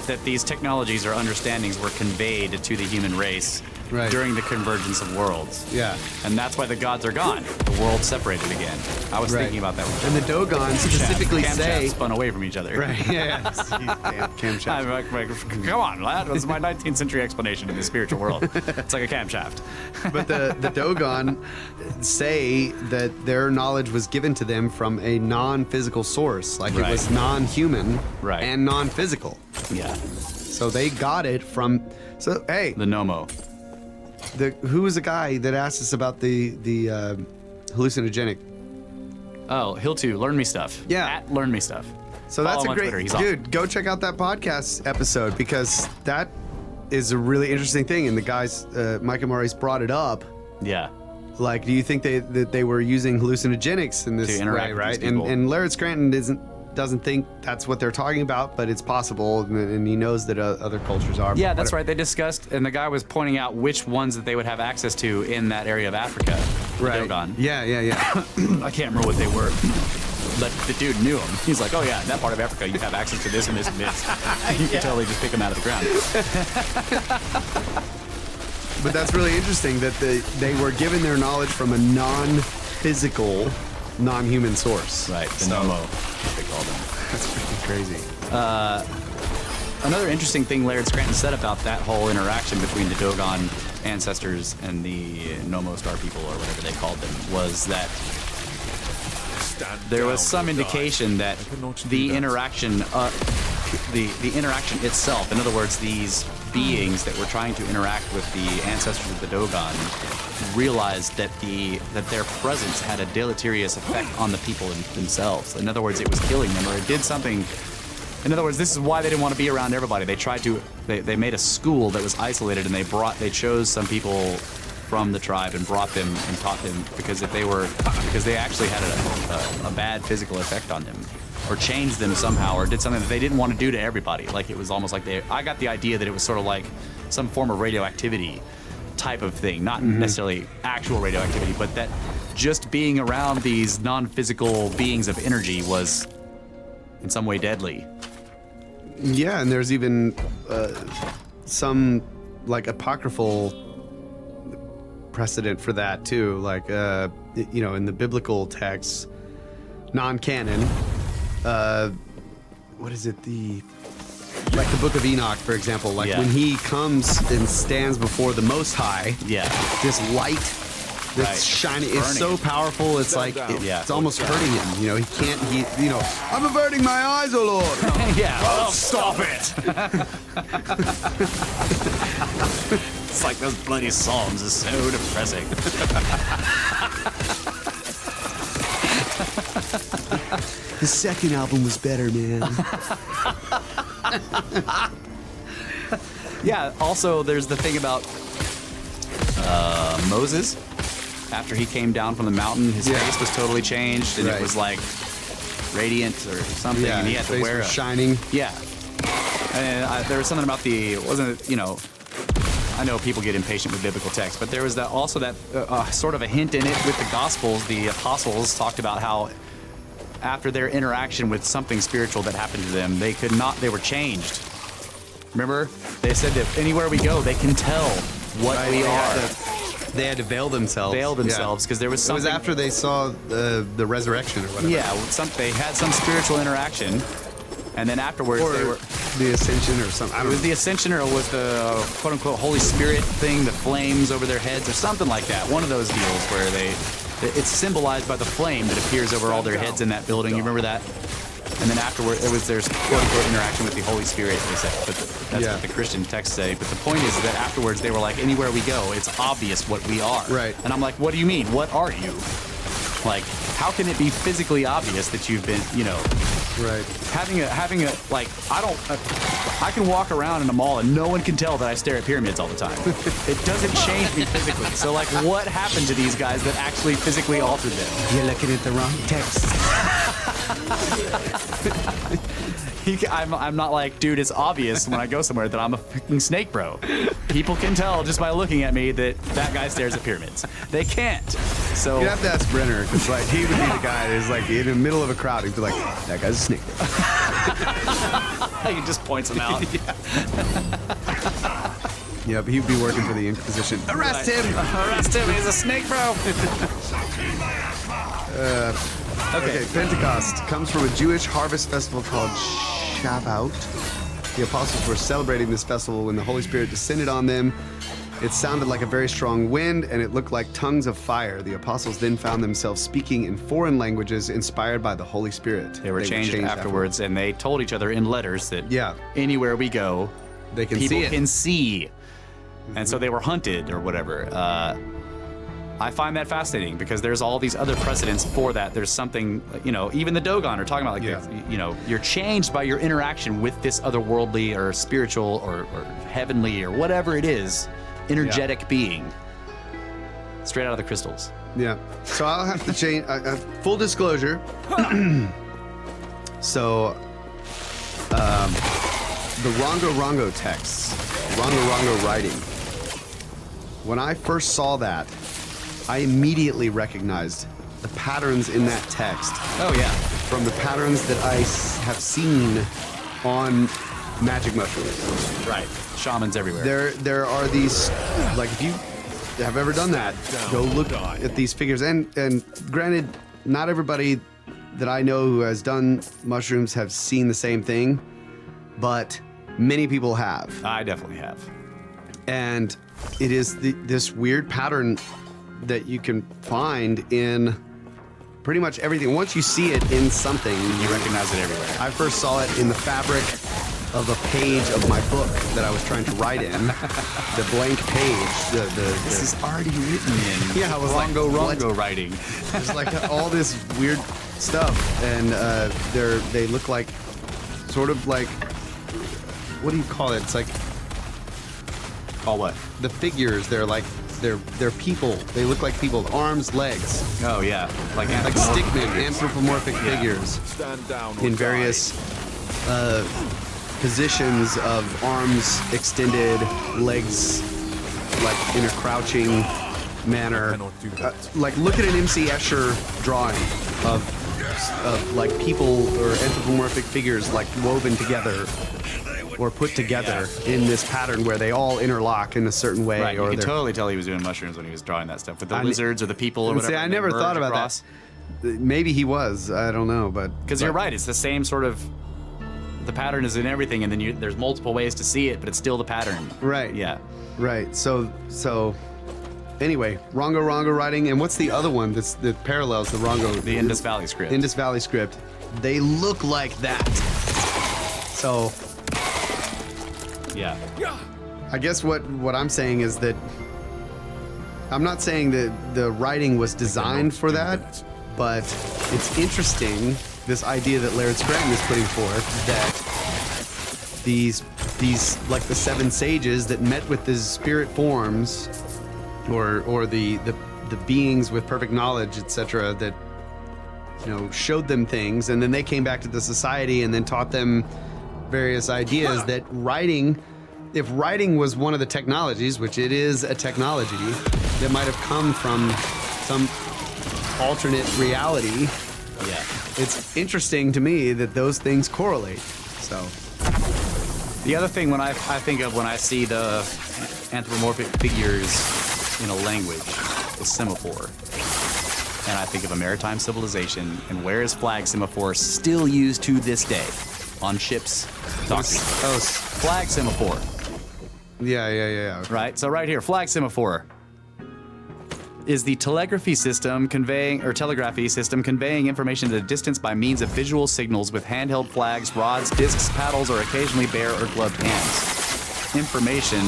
That these technologies or understandings were conveyed to the human race during the convergence of worlds. Yeah. And that's why the gods are gone. The world separated again. I was thinking about that one. And the Dogon specifically say... spun away from each other. Right, yeah. Camshaft. I'm like, come on, lad. This is my 19th century explanation in the spiritual world. It's like a camshaft. But the Dogon say that their knowledge was given to them from a non-physical source. Like it was non-human and non-physical. Yeah. So they got it from... So, hey... The Nomo. Who was the guy that asked us about the hallucinogenic? Oh, Hill 2, Learn Me Stuff. Yeah. At Learn Me Stuff. So Follow that's him a on great... Twitter. He's Dude, awesome. go check out that podcast episode, because that is a really interesting thing. And the guys, Mike and Maurice, brought it up. Yeah. Like, do you think that they were using hallucinogenics in this way, right? And Laird Scranton doesn't think that's what they're talking about, but it's possible, and he knows that other cultures are. Yeah, that's right. They discussed, and the guy was pointing out which ones that they would have access to in that area of Africa. Right. Dogon. Yeah. I can't remember what they were. But the dude knew them. He's like, oh yeah, in that part of Africa, you have access to this and this and this. You can totally just pick them out of the ground. But that's really interesting that they were given their knowledge from a non-physical, non-human source. Right, the Nomo, they call them. That's pretty crazy. Another interesting thing Laird Scranton said about that whole interaction between the Dogon ancestors and the Nomo Star people, or whatever they called them, was that there was some indication that the interaction, the interaction itself, in other words, these beings that were trying to interact with the ancestors of the Dogon, realized that their presence had a deleterious effect on the people themselves. In other words, it was killing them, or it did something. In other words, this is why they didn't want to be around everybody. They made a school that was isolated, and they chose some people from the tribe and brought them and taught them because they actually had a bad physical effect on them, or changed them somehow, or did something that they didn't want to do to everybody. Like it was almost like I got the idea that it was sort of like some form of radioactivity type of thing, not necessarily actual radioactivity, but that just being around these non-physical beings of energy was in some way deadly. Yeah, and there's even some like apocryphal precedent for that too. Like, in the biblical texts, non-canon. What is it? Like the Book of Enoch, for example. Like when he comes and stands before the Most High. Yeah. This light that's shining. It's so powerful. It's like it's almost hurting him. He can't. I'm averting my eyes, oh Lord. Yeah. Oh, stop it. It's like those bloody psalms is so depressing. The second album was better, man. Yeah. Also, there's the thing about Moses. After he came down from the mountain, his face was totally changed, and it was like radiant or something, and he had to wear shining. Yeah. And there was something about I know people get impatient with biblical text, but there was also that sort of a hint in it with the Gospels. The apostles talked about how after their interaction with something spiritual that happened to them, they were changed. Remember? They said that anywhere we go, they can tell what we are. They had to veil themselves because there was something. It was after they saw the resurrection or whatever. Yeah, they had some spiritual interaction, and then afterwards they were the ascension or something. It was the ascension, or it was the quote unquote Holy Spirit thing, the flames over their heads, or something like that. One of those deals where it's symbolized by the flame that appears over all their heads in that building. You remember that? And then afterward, there's quote unquote interaction with the Holy Spirit. They said, but that's what the Christian texts say. But the point is that afterwards they were like, anywhere we go, it's obvious what we are. Right. And I'm like, what do you mean? What are you? Like, how can it be physically obvious that you've been, right? Having a like, I can walk around in a mall and no one can tell that I stare at pyramids all the time. It doesn't change me physically. So like, what happened to these guys that actually physically altered them? You're looking at the wrong text. I'm not like, dude, it's obvious when I go somewhere that I'm a fucking snake bro. People can tell just by looking at me that guy stares at pyramids. They can't. So you have to ask Brenner, because like he would be the guy who's like in the middle of a crowd. He'd be like, that guy's a snake bro. He just points them out. Yeah, but he'd be working for the Inquisition. Arrest him! Arrest him! He's a snake bro. Okay, Pentecost comes from a Jewish harvest festival called Shavuot. The apostles were celebrating this festival when the Holy Spirit descended on them. It sounded like a very strong wind, and it looked like tongues of fire. The apostles then found themselves speaking in foreign languages inspired by the Holy Spirit. They were changed afterwards, and they told each other in letters that anywhere we go, people can see. And so they were hunted or whatever. I find that fascinating because there's all these other precedents for that. There's something, even the Dogon are talking about, you're changed by your interaction with this otherworldly or spiritual or heavenly or whatever it is, energetic being. Straight out of the crystals. Yeah. So I'll have to change, full disclosure. So, the Rongo texts, Rongo writing, when I first saw that, I immediately recognized the patterns in that text. Oh, yeah. From the patterns that I have seen on magic mushrooms. Right. Shamans everywhere. There are these, like, if you have ever done that, go look at these figures. And granted, not everybody that I know who has done mushrooms have seen the same thing, but many people have. I definitely have. And it is this weird pattern that you can find in pretty much everything. Once you see it in something, you recognize it everywhere. I first saw it in the fabric of a page of my book that I was trying to write in. The blank page. This is already written in. Yeah, I was Rongo writing. There's like all this weird stuff, and they look like sort of like, what do you call it? It's like, call what? The figures. They're people. They look like people. Arms, legs. Oh yeah, like stickmen, anthropomorphic figures. Stand down in various positions of arms extended, legs like in a crouching manner. cannot do that. Like, look at an MC Escher drawing of like people or anthropomorphic figures like woven together or put together in this pattern where they all interlock in a certain way. Right, or you can they're- totally tell he was doing mushrooms when he was drawing that stuff with the lizards or the people or And whatever. see, I and they never merge thought about across. that. Maybe he was. I don't know, but Because you're right, it's the same sort of. The pattern is in everything, and then there's multiple ways to see it, but it's still the pattern. Right. Yeah. Right. So anyway, Rongo writing, and what's the other one that parallels the Rongo? The Indus Valley script. Indus Valley script. They look like that. So Yeah. I guess what I'm saying is that I'm not saying that the writing was designed for that, but it's interesting, this idea that Laird Scranton is putting forth, that these like the 7 sages that met with the spirit forms or the beings with perfect knowledge, etc., that showed them things, and then they came back to the society and then taught them various ideas. That writing, if writing was one of the technologies, which it is a technology that might have come from some alternate reality, Yeah. it's interesting to me that those things correlate. So The other thing when I think of when I see the anthropomorphic figures in a language is semaphore. And I think of a maritime civilization, and where is flag semaphore still used to this day? On ships, docking. Flag semaphore, yeah. right? So right here, flag semaphore is the telegraphy system conveying information at a distance by means of visual signals with handheld flags, rods, discs, paddles, or occasionally bare or gloved hands. Information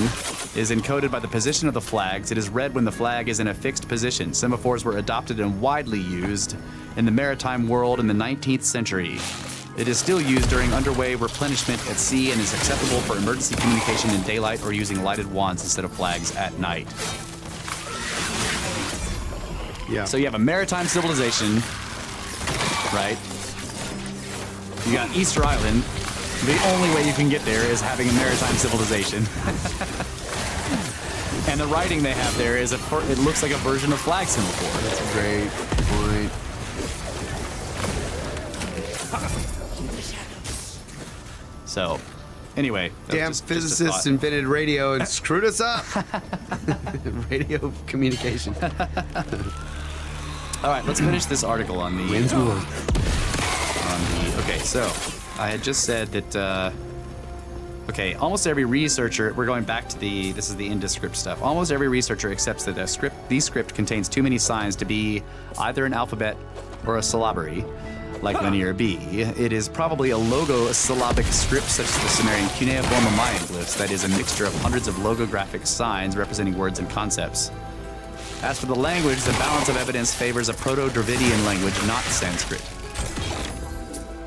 is encoded by the position of the flags. It is read when the flag is in a fixed position. Semaphores were adopted and widely used in the maritime world in the 19th century. It is still used during underway replenishment at sea and is acceptable for emergency communication in daylight or using lighted wands instead of flags at night. Yeah. So you have a maritime civilization, right? You got Easter Island. The only way you can get there is having a maritime civilization. And the writing they have there is it looks like a version of flag semaphore. That's a great point. So, anyway. Damn physicists invented radio and screwed us up. Radio communication. All right, let's finish this article on the. Wins war. Okay, so I had just said that. Almost every researcher. We're going back to this is the Indus script stuff. Almost every researcher accepts that the script contains too many signs to be either an alphabet or a syllabary, like linear B. It is probably a logosyllabic script such as the Sumerian cuneiform or Mayan glyphs that is a mixture of hundreds of logographic signs representing words and concepts. As for the language, the balance of evidence favors a Proto-Dravidian language, not Sanskrit.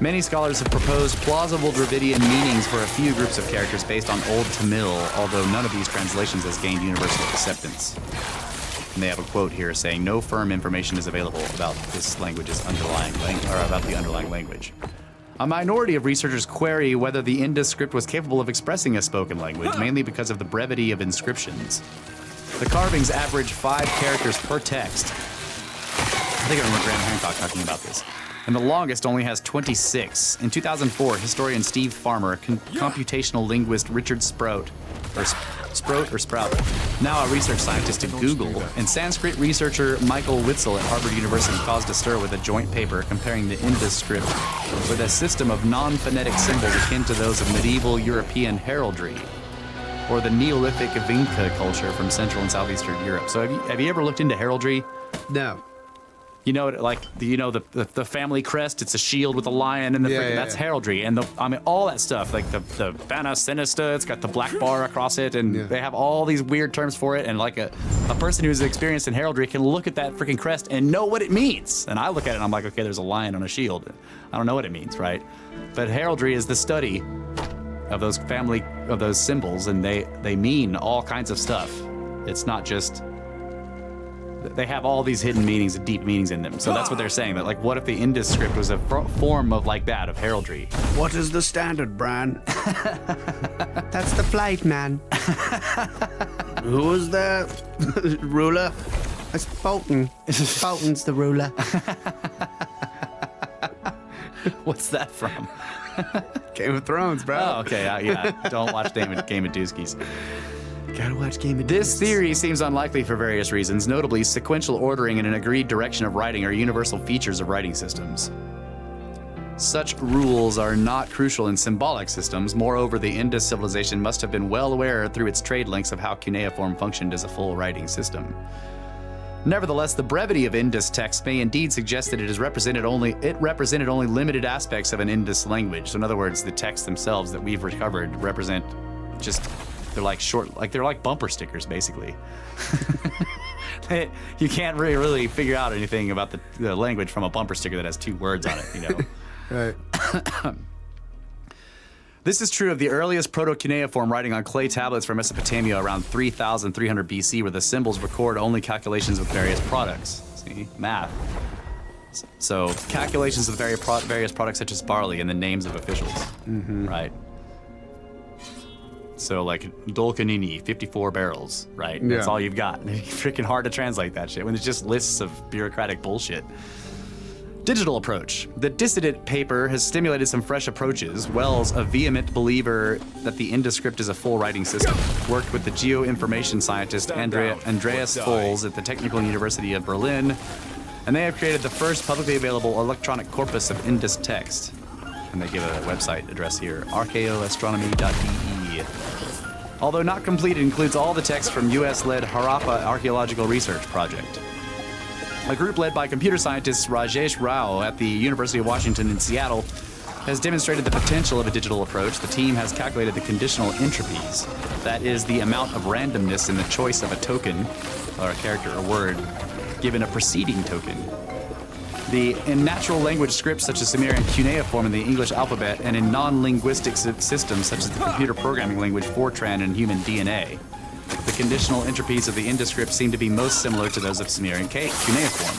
Many scholars have proposed plausible Dravidian meanings for a few groups of characters based on Old Tamil, although none of these translations has gained universal acceptance. And they have a quote here saying, "No firm information is available about this language's underlying language, or about the underlying language." A minority of researchers query whether the Indus script was capable of expressing a spoken language, mainly because of the brevity of inscriptions. The carvings average 5 characters per text. I think I remember Graham Hancock talking about this. And the longest only has 26. In 2004, historian Steve Farmer, computational linguist Richard Sprout, now a research scientist at Google, and Sanskrit researcher Michael Witzel at Harvard University caused a stir with a joint paper comparing the Indus script with a system of non-phonetic symbols akin to those of medieval European heraldry, or the Neolithic Vinca culture from Central and Southeastern Europe. So have you ever looked into heraldry? No. You know, like the family crest. It's a shield with a lion, and that's heraldry. And all that stuff, like the Bana Sinista. It's got the black bar across it, and they have all these weird terms for it. And like a person who's experienced in heraldry can look at that freaking crest and know what it means. And I look at it and I'm like, okay, there's a lion on a shield. I don't know what it means, right? But heraldry is the study of those symbols, and they mean all kinds of stuff. It's not just. They have all these hidden meanings and deep meanings in them. So that's what they're saying. That like, what if the Indus script was a form of like that, of heraldry? What is the standard, Bran? That's the flight, man. Who is the ruler? It's Bolton. Bolton's the ruler. What's that from? Game of Thrones, bro. Oh, okay. Yeah. Don't watch Game of Dooskies. Gotta watch Game of This theory seems unlikely for various reasons. Notably, sequential ordering and an agreed direction of writing are universal features of writing systems. Such rules are not crucial in symbolic systems. Moreover, the Indus civilization must have been well aware through its trade links of how cuneiform functioned as a full writing system. Nevertheless, the brevity of Indus text may indeed suggest that it represented only limited aspects of an Indus language. So in other words, the texts themselves that we've recovered represent just, they're like bumper stickers, basically. You can't really figure out anything about the language from a bumper sticker that has 2 words on it, you know. Right. This is true of the earliest proto-cuneiform writing on clay tablets from Mesopotamia around 3,300 BC, where the symbols record only calculations with various products. See? Math. So, calculations with various products such as barley and the names of officials. Mm-hmm. Right? So, like, Dolkanini, 54 barrels, right? Yeah. That's all you've got. It's freaking hard to translate that shit when it's just lists of bureaucratic bullshit. Digital approach. The dissident paper has stimulated some fresh approaches. Wells, a vehement believer that the Indus script is a full writing system, worked with the geoinformation scientist Andreas Fols at the Technical University of Berlin, and they have created the first publicly available electronic corpus of Indus text. And they give a website address here, archaeoastronomy.de. Although not complete, it includes all the text from US-led Harappa Archaeological Research Project. A group led by computer scientist Rajesh Rao at the University of Washington in Seattle has demonstrated the potential of a digital approach. The team has calculated the conditional entropies, that is, the amount of randomness in the choice of a token, or a character or word, given a preceding token. In natural language scripts such as Sumerian cuneiform in the English alphabet, and in non-linguistic systems such as the computer programming language Fortran and human DNA. The conditional entropies of the Indus script seem to be most similar to those of Sumerian cuneiform.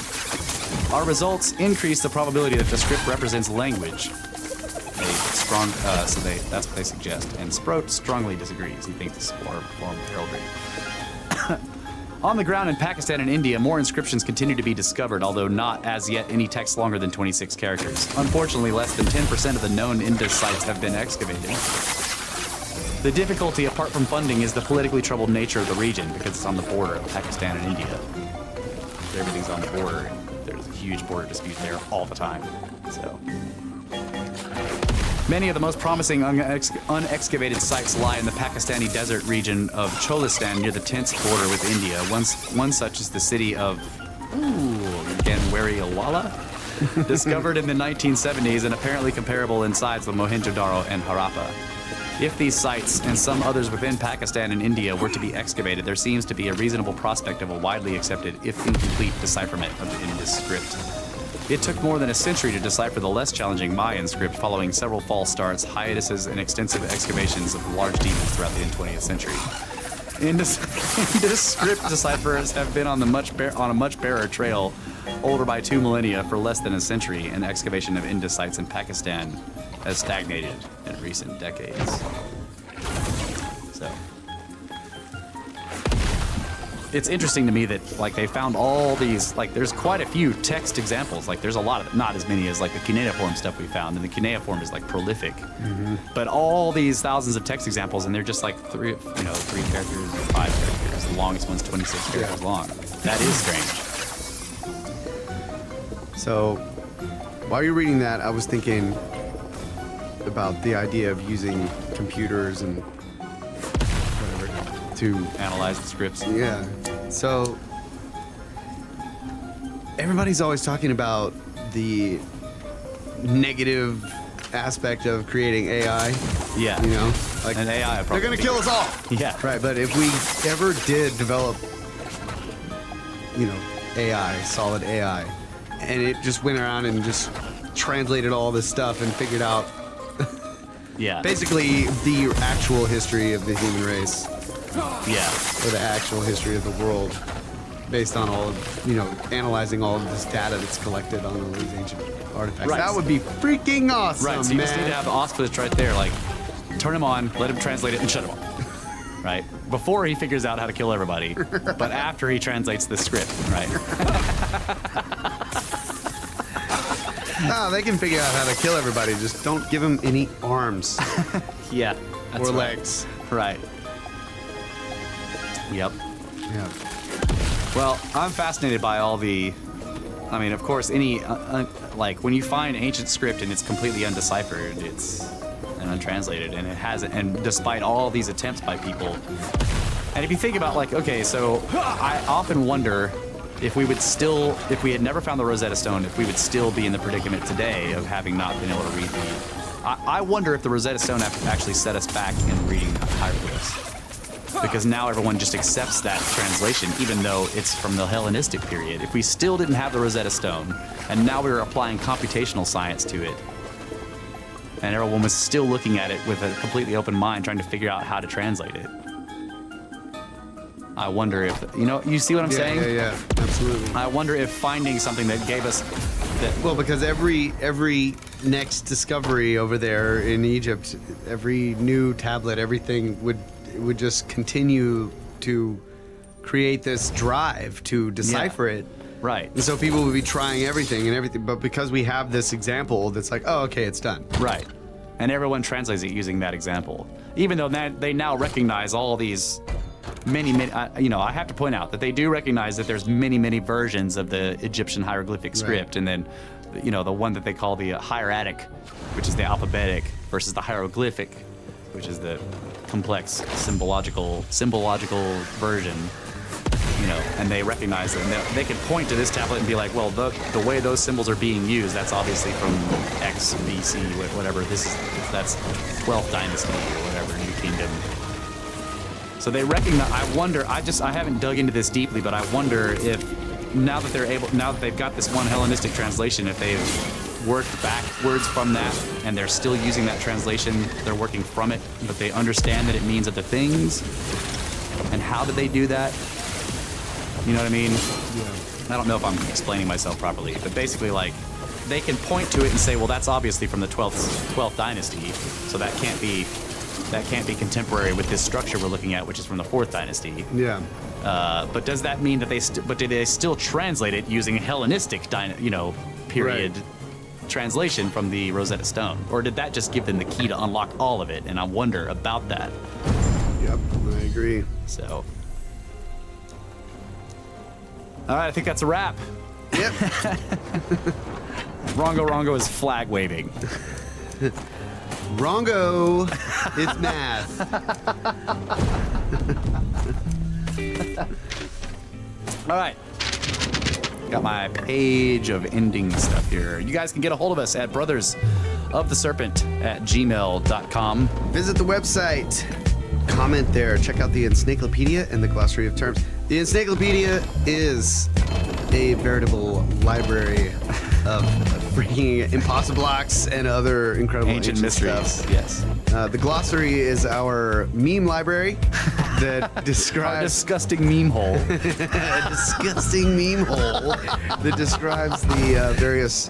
Our results increase the probability that the script represents language. That's what they suggest. And Sprout strongly disagrees. He thinks it's a form of heraldry. On the ground in Pakistan and India, more inscriptions continue to be discovered, although not as yet any text longer than 26 characters. Unfortunately, less than 10% of the known Indus sites have been excavated. The difficulty, apart from funding, is the politically troubled nature of the region, because it's on the border of Pakistan and India. Everything's on the border, and there's a huge border dispute there all the time. So, many of the most promising unexcavated sites lie in the Pakistani desert region of Cholistan near the tense border with India. One such is the city of Ganwariwala, discovered in the 1970s and apparently comparable in size with Mohenjo-daro and Harappa. If these sites, and some others within Pakistan and India, were to be excavated, there seems to be a reasonable prospect of a widely accepted, if incomplete, decipherment of the Indus script. It took more than a century to decipher the less challenging Mayan script, following several false starts, hiatuses, and extensive excavations of large demons throughout the 20th century. Indus script decipherers have been on a much barer trail, older by 2 millennia, for less than a century, and excavation of Indus sites in Pakistan has stagnated in recent decades. So, it's interesting to me that, like, they found all these, like, there's quite a few text examples. Like, there's a lot of, not as many as, like, the cuneiform stuff we found, and the cuneiform is, like, prolific. Mm-hmm. But all these thousands of text examples, and they're just, like, 3 characters or 5 characters. The longest one's 26 characters long. That is strange. So, while you're reading that, I was thinking about the idea of using computers and whatever to analyze the scripts. Yeah. So everybody's always talking about the negative aspect of creating AI. Yeah. You know, like an AI. They're gonna kill us all. Yeah. Right. But if we ever did develop, AI, solid AI, and it just went around and just translated all this stuff and figured out basically the actual history of the human race. Yeah. Or the actual history of the world based on all of, analyzing all of this data that's collected on all these ancient artifacts. Right. That would be freaking awesome, right, so you just need to have the auspice right there, like, turn him on, let him translate it, and shut him off. right? Before he figures out how to kill everybody, but after he translates the script, right? Oh, they can figure out how to kill everybody. Just don't give them any arms Yeah. or legs. Right. Yep. Yeah. Well, I'm fascinated by all the. I mean, of course, any like when you find ancient script and it's completely undeciphered, it's and untranslated, and it hasn't. And despite all these attempts by people, and if you think about like, okay, so I often wonder if we would still, if we had never found the Rosetta Stone, if we would still be in the predicament today of having not been able to read the. I wonder if the Rosetta Stone actually set us back in reading hieroglyphs. Because now everyone just accepts that translation, even though it's from the Hellenistic period. If we still didn't have the Rosetta Stone, and now we were applying computational science to it, and everyone was still looking at it with a completely open mind, trying to figure out how to translate it. I wonder if, you see what I'm saying? Yeah, absolutely. I wonder if finding something that gave us that. Well, because every next discovery over there in Egypt, every new tablet, everything would just continue to create this drive to decipher it. Right. And so people would be trying everything, but because we have this example that's like, oh, okay, it's done. Right. And everyone translates it using that example. Even though they now recognize all these many, I have to point out that they do recognize that there's many versions of the Egyptian hieroglyphic script. And then, the one that they call the hieratic, which is the alphabetic, versus the hieroglyphic, which is the complex symbological version, and they recognize that they can point to this tablet and be like, well, the way those symbols are being used, that's obviously from X, BC, whatever. That's 12th dynasty or whatever, New Kingdom. So they recognize. I wonder. I haven't dug into this deeply, but I wonder if now that they've got this one Hellenistic translation, if they've worked backwards from that, and they're still using that translation, they're working from it, but they understand that it means other things. And how did they do that? You know what I mean? Yeah. I don't know if I'm explaining myself properly, but basically, like, they can point to it and say, well, that's obviously from the 12th dynasty, so that can't be contemporary with this structure we're looking at, which is from the 4th dynasty. Yeah. But does that mean that do they still translate it using Hellenistic, period? Right. Translation from the Rosetta Stone, or did that just give them the key to unlock all of it? And I wonder about that. Yep, I agree. So, all right, I think that's a wrap. Yep. Rongo is flag waving. Rongo is math. All right. Got my page of ending stuff here. You guys can get a hold of us at brothersoftheserpent@gmail.com. Visit the website. Comment there. Check out the encyclopedia and the glossary of terms. The encyclopedia is a veritable library of freaking impossible blocks and other incredible ancient mysteries. Stuff. Yes. The glossary is our meme library that describes our disgusting meme hole. a disgusting meme hole that describes the various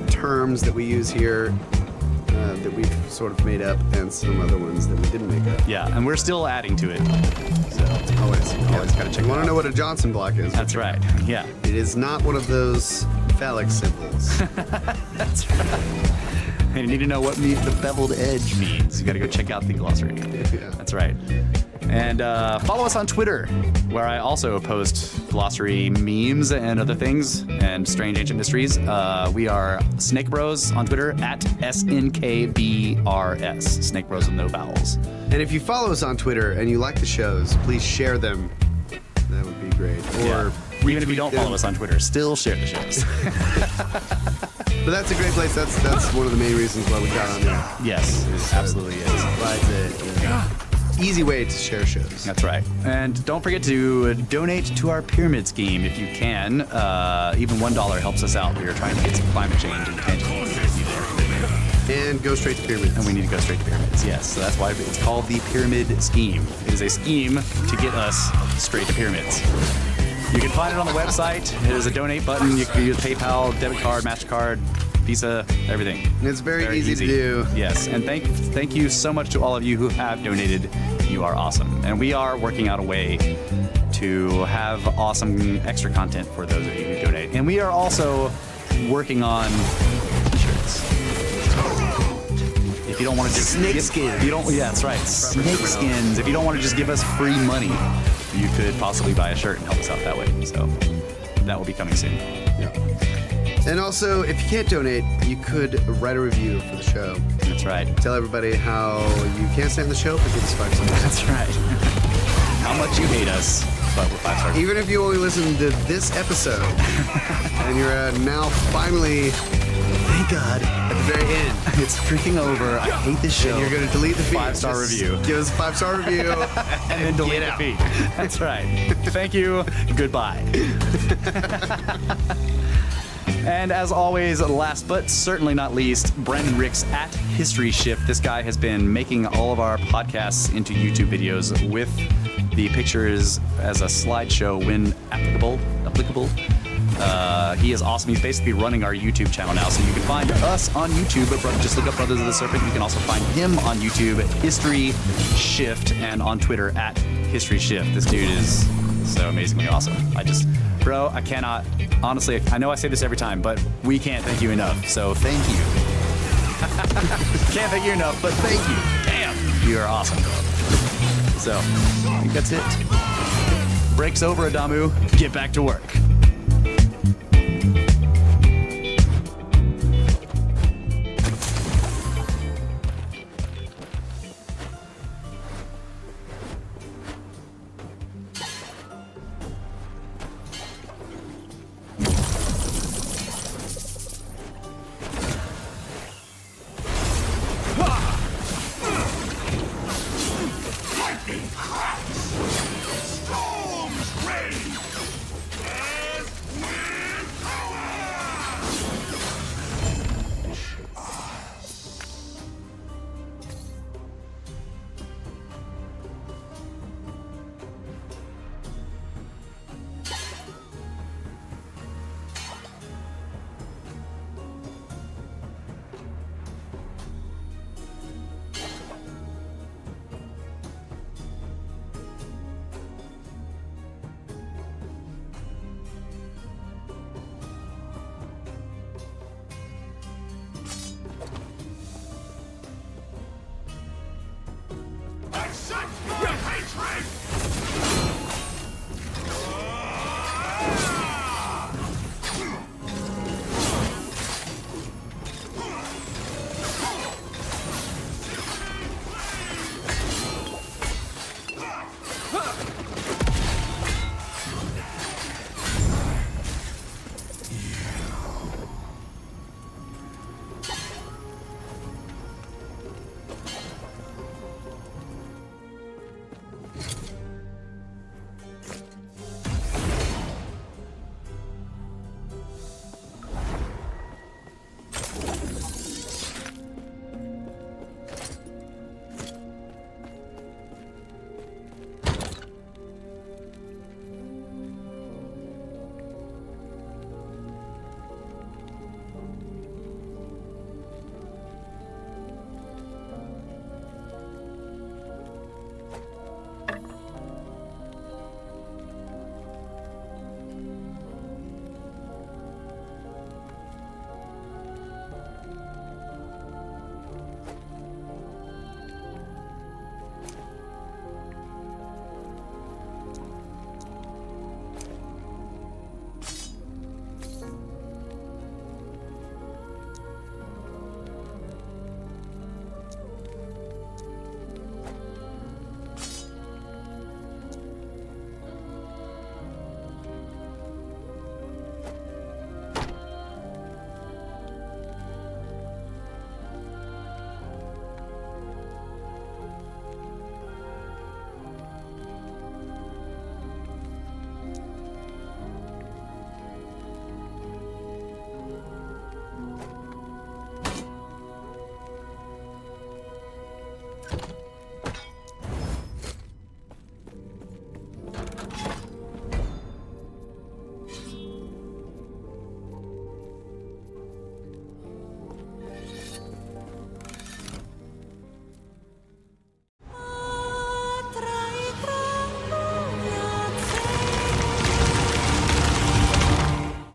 terms that we use here that we've sort of made up, and some other ones that we didn't make up. Yeah, and we're still adding to it. So always gotta check it out. You want to know what a Johnson block is? That's right. Yeah. It is not one of those phallic symbols. That's right. And you need to know what the beveled edge means. You got to go check out the glossary. Yeah. That's right. And follow us on Twitter, where I also post glossary memes and other things and strange ancient mysteries. We are Snake Bros on Twitter at SNKBRS. Snake Bros with no vowels. And if you follow us on Twitter and you like the shows, please share them. That would be great. Or even if you don't follow us on Twitter, still share the shows. But that's a great place. That's one of the main reasons why we got on there. Yes, it absolutely is. Provides a easy way to share shows. That's right. And don't forget to donate to our pyramid scheme if you can. Even $1 helps us out. We are trying to get some climate change and tangible. And go straight to pyramids. And we need to go straight to pyramids, yes. So that's why it's called the Pyramid Scheme. It is a scheme to get us straight to pyramids. You can find it on the website. There's a donate button. You can use PayPal, debit card, MasterCard, Visa, everything. And it's very easy to do. Yes, and thank you so much to all of you who have donated. You are awesome. And we are working out a way to have awesome extra content for those of you who donate. And we are also working on shirts. If you don't want to just Snake skins. if you don't, yeah, that's right. Snake skins. If you don't want to just give us free money, you could possibly buy a shirt and help us out that way. So that will be coming soon. Yeah. And also, if you can't donate, you could write a review for the show. That's right. Tell everybody how you can't stand the show, but give us 5 stars. That's right. How much you hate us, but we're 5 stars. Even if you only listen to this episode, and you're now finally, thank God, at the very end. It's freaking over. I hate this show. And you're going to delete the feed. 5-star Just review. Give us a 5-star review. And then delete the feed. That's right. Thank you. Goodbye. And as always, last but certainly not least, Brendan Ricks at History Shift. This guy has been making all of our podcasts into YouTube videos with the pictures as a slideshow when applicable. He is awesome. He's basically running our YouTube channel now, so you can find us on YouTube. Just look up Brothers of the Serpent. You can also find him on YouTube at History Shift and on Twitter at History Shift. This dude is so amazingly awesome. Bro, I cannot, honestly, I know I say this every time, but we can't thank you enough. So thank you. Can't thank you enough, but thank you. Damn, you are awesome. So, I think that's it. Break's over, Adamu. Get back to work. Accept your hatred!